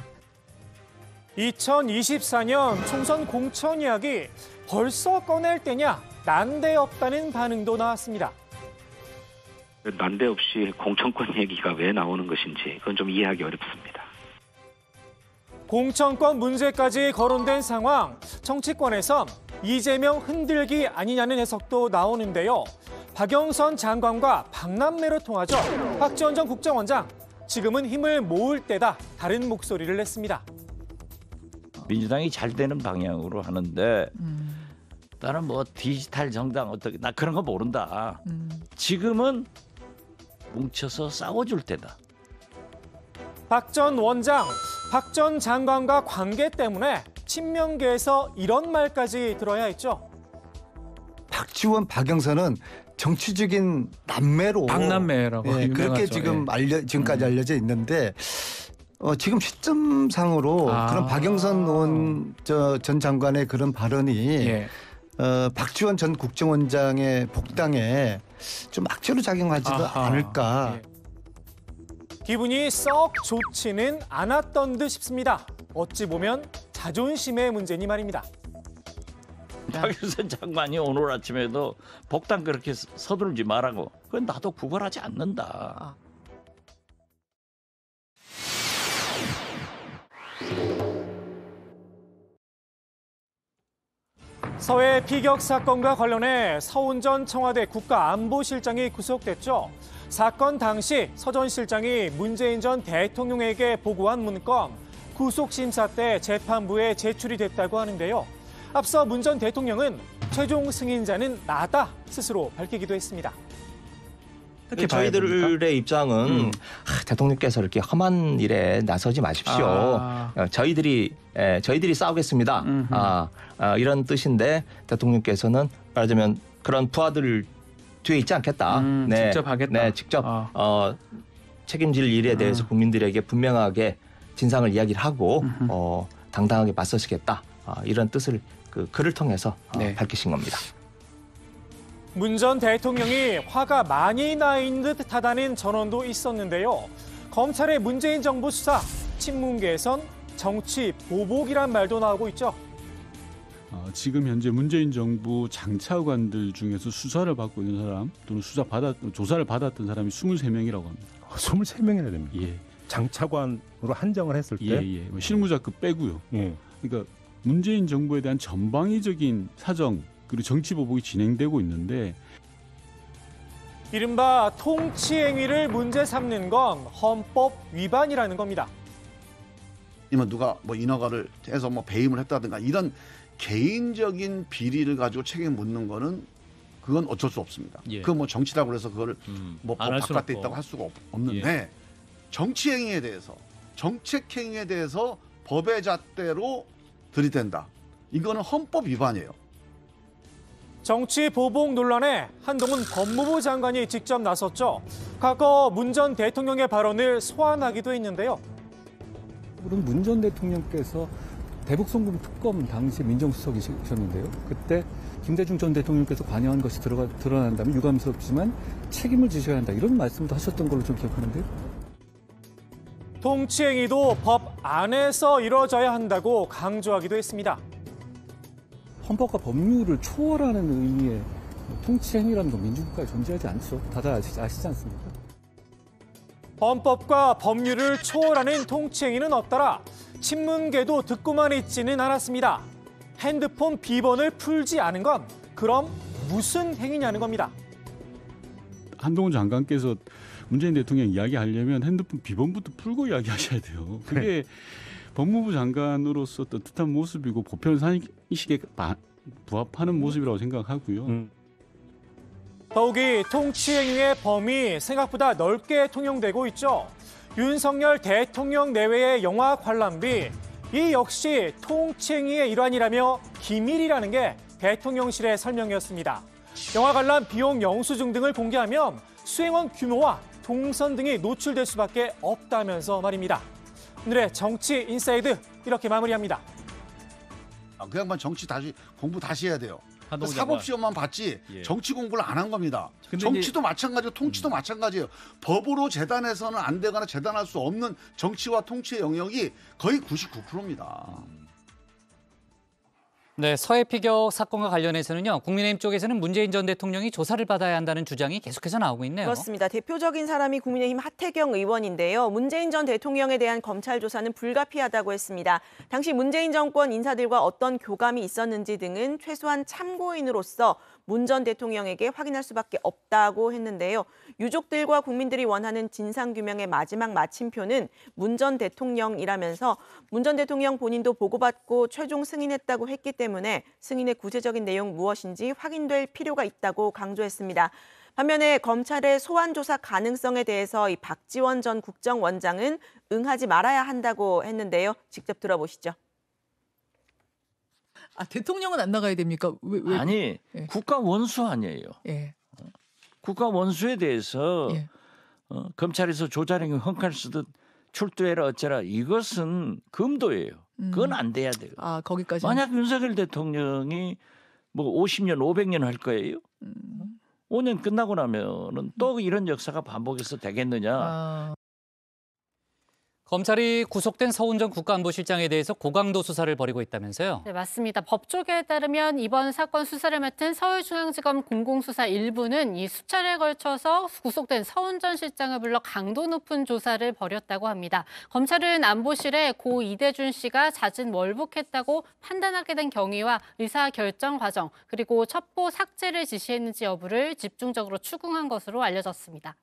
2024년 총선 공천 이야기 벌써 꺼낼 때냐? 난데없다는 반응도 나왔습니다. 난데없이 공천권 얘기가 왜 나오는 것인지 그건 좀 이해하기 어렵습니다. 공천권 문제까지 거론된 상황, 정치권에선 이재명 흔들기 아니냐는 해석도 나오는데요. 박영선 장관과 박남매로 통하죠. 박지원 전 국정원장, 지금은 힘을 모을 때다. 다른 목소리를 냈습니다. 민주당이 잘 되는 방향으로 하는데 나는 뭐 디지털 정당 어떻게 나 그런 거 모른다. 지금은 뭉쳐서 싸워줄 때다. 박 전 원장, 박 전 장관과 관계 때문에 친명계에서 이런 말까지 들어야 했죠. 박지원, 박영선은 정치적인 남매로 박남매라고 그렇게 지금 지금까지 알려져 있는데 지금 시점상으로 그런 박영선 의원 전 장관의 그런 발언이 박지원 전 국정원장의 복당에 좀 악재로 작용하지도 않을까. 네. 기분이 썩 좋지는 않았던 듯 싶습니다. 어찌 보면 자존심의 문제니 말입니다. 박영선 장관이 오늘 아침에도 복당 그렇게 서두르지 말라고. 그건 나도 구걸하지 않는다. 서해 피격 사건과 관련해 서훈 전 청와대 국가안보실장이 구속됐죠. 사건 당시 서 전 실장이 문재인 전 대통령에게 보고한 문건, 구속심사 때 재판부에 제출이 됐다고 하는데요. 앞서 문 전 대통령은 최종 승인자는 나다 스스로 밝히기도 했습니다. 저희들의 입장은 대통령께서 이렇게 험한 일에 나서지 마십시오. 저희들이 싸우겠습니다. 이런 뜻인데 대통령께서는 말하자면 그런 부하들 뒤에 있지 않겠다. 직접 하겠다. 네, 직접 책임질 일에 대해서 국민들에게 분명하게 진상을 이야기를 하고 당당하게 맞서시겠다. 이런 뜻을 그 글을 통해서 밝히신 겁니다. 문 전 대통령이 화가 많이 나 있는 듯하다는 전언도 있었는데요. 검찰의 문재인 정부 수사, 친문계에선 정치 보복이란 말도 나오고 있죠. 지금 현재 문재인 정부 장차관들 중에서 수사를 받고 있는 사람 또는 조사를 받았던 사람이 23명이라고 합니다. 23명이나 됩니다. 예. 장차관으로 한정을 했을 때? 예. 실무자급 빼고요. 예. 그러니까 문재인 정부에 대한 전방위적인 사정 그리고 정치 보복이 진행되고 있는데 이른바 통치행위를 문제 삼는 건 헌법 위반이라는 겁니다. 이면 누가 뭐 인허가를 해서 뭐 배임을 했다든가 이런 개인적인 비리를 가지고 책임 묻는 거는 그건 어쩔 수 없습니다. 예. 그건 뭐 정치라고 해서 그거를 뭐 법 바깥에 있다고 할 수가 없는데 예. 정치행위에 대해서 정책행위에 대해서 법의 잣대로 들이댄다. 이거는 헌법 위반이에요. 정치 보복 논란에 한동훈 법무부 장관이 직접 나섰죠. 과거 문 전 대통령의 발언을 소환하기도 했는데요. 물론 문 전 대통령께서 대북송금 특검 당시 민정수석이셨는데요. 그때 김대중 전 대통령께서 관여한 것이 드러난다면 유감스럽지만 책임을 지셔야 한다. 이런 말씀도 하셨던 걸로 좀 기억하는데요. 통치행위도 법 안에서 이루어져야 한다고 강조하기도 했습니다. 헌법과 법률을 초월하는 의미의 통치행위라는 건 민주국가에 존재하지 않죠. 다들 아시지 않습니까? 헌법과 법률을 초월하는 통치행위는 없더라. 친문계도 듣고만 있지는 않았습니다. 핸드폰 비번을 풀지 않은 건 그럼 무슨 행위냐는 겁니다. 한동훈 장관께서 문재인 대통령 이야기하려면 핸드폰 비번부터 풀고 이야기하셔야 돼요. 그게 법무부 장관으로서 뜻한 모습이고 보편상식에 부합하는 모습이라고 생각하고요. 더욱이 통치행위의 범위 생각보다 넓게 통용되고 있죠. 윤석열 대통령 내외의 영화 관람비, 이 역시 통치행위의 일환이라며 기밀이라는 게 대통령실의 설명이었습니다. 영화 관람 비용 영수증 등을 공개하면 수행원 규모와 동선 등이 노출될 수밖에 없다면서 말입니다. 오늘의 정치 인사이드 이렇게 마무리합니다. 그 양반 정치 공부 다시 해야 돼요. 사법시험만 봤지 정치 공부를 안 한 겁니다. 정치도 마찬가지고 통치도 마찬가지예요. 법으로 재단해서는 안 되거나 재단할 수 없는 정치와 통치의 영역이 거의 99%입니다. 네, 서해 피격 사건과 관련해서는요. 국민의힘 쪽에서는 문재인 전 대통령이 조사를 받아야 한다는 주장이 계속해서 나오고 있네요. 그렇습니다. 대표적인 사람이 국민의힘 하태경 의원인데요. 문재인 전 대통령에 대한 검찰 조사는 불가피하다고 했습니다. 당시 문재인 정권 인사들과 어떤 교감이 있었는지 등은 최소한 참고인으로서 문 전 대통령에게 확인할 수밖에 없다고 했는데요. 유족들과 국민들이 원하는 진상규명의 마지막 마침표는 문 전 대통령이라면서 문 전 대통령 본인도 보고받고 최종 승인했다고 했기 때문에 승인의 구체적인 내용 무엇인지 확인될 필요가 있다고 강조했습니다. 반면에 검찰의 소환 조사 가능성에 대해서 이 박지원 전 국정원장은 응하지 말아야 한다고 했는데요. 직접 들어보시죠. 대통령은 안 나가야 됩니까? 왜? 아니, 예. 국가 원수 아니에요. 예. 국가 원수에 대해서 검찰에서 조자령이 헝칼 쓰듯 출두해라 어쩌라 이것은 금도예요. 그건 안 돼야 돼요. 거기까지. 만약 윤석열 대통령이 뭐 50년, 500년 할 거예요? 5년 끝나고 나면은 또 이런 역사가 반복해서 되겠느냐? 검찰이 구속된 서훈전 국가안보실장에 대해서 고강도 수사를 벌이고 있다면서요? 네, 맞습니다. 법조계에 따르면 이번 사건 수사를 맡은 서울중앙지검 공공수사 1부는 이 수차례에 걸쳐서 구속된 서훈전 실장을 불러 강도 높은 조사를 벌였다고 합니다. 검찰은 안보실에 고 이대준 씨가 잦은 월북했다고 판단하게 된 경위와 의사결정 과정, 그리고 첩보 삭제를 지시했는지 여부를 집중적으로 추궁한 것으로 알려졌습니다.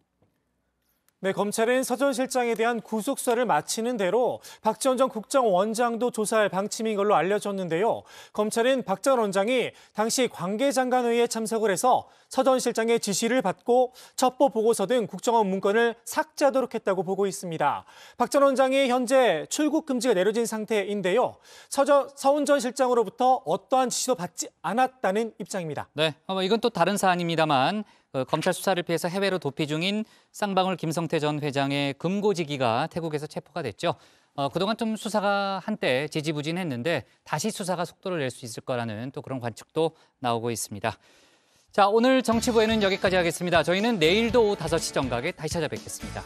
네, 검찰은 서 전 실장에 대한 구속 수사를 마치는 대로 박지원 전 국정원장도 조사할 방침인 걸로 알려졌는데요. 검찰은 박 전 원장이 당시 관계장관회의에 참석을 해서 서 전 실장의 지시를 받고 첩보 보고서 등 국정원 문건을 삭제하도록 했다고 보고 있습니다. 박 전 원장이 현재 출국 금지가 내려진 상태인데요. 서훈 전 실장으로부터 어떠한 지시도 받지 않았다는 입장입니다. 네, 이건 또 다른 사안입니다만 검찰 수사를 피해서 해외로 도피 중인 쌍방울 김성태 전 회장의 금고지기가 태국에서 체포가 됐죠. 그동안 좀 수사가 한때 지지부진했는데 다시 수사가 속도를 낼 수 있을 거라는 또 그런 관측도 나오고 있습니다. 자, 오늘 정치부에는 여기까지 하겠습니다. 저희는 내일도 오후 5시 정각에 다시 찾아뵙겠습니다.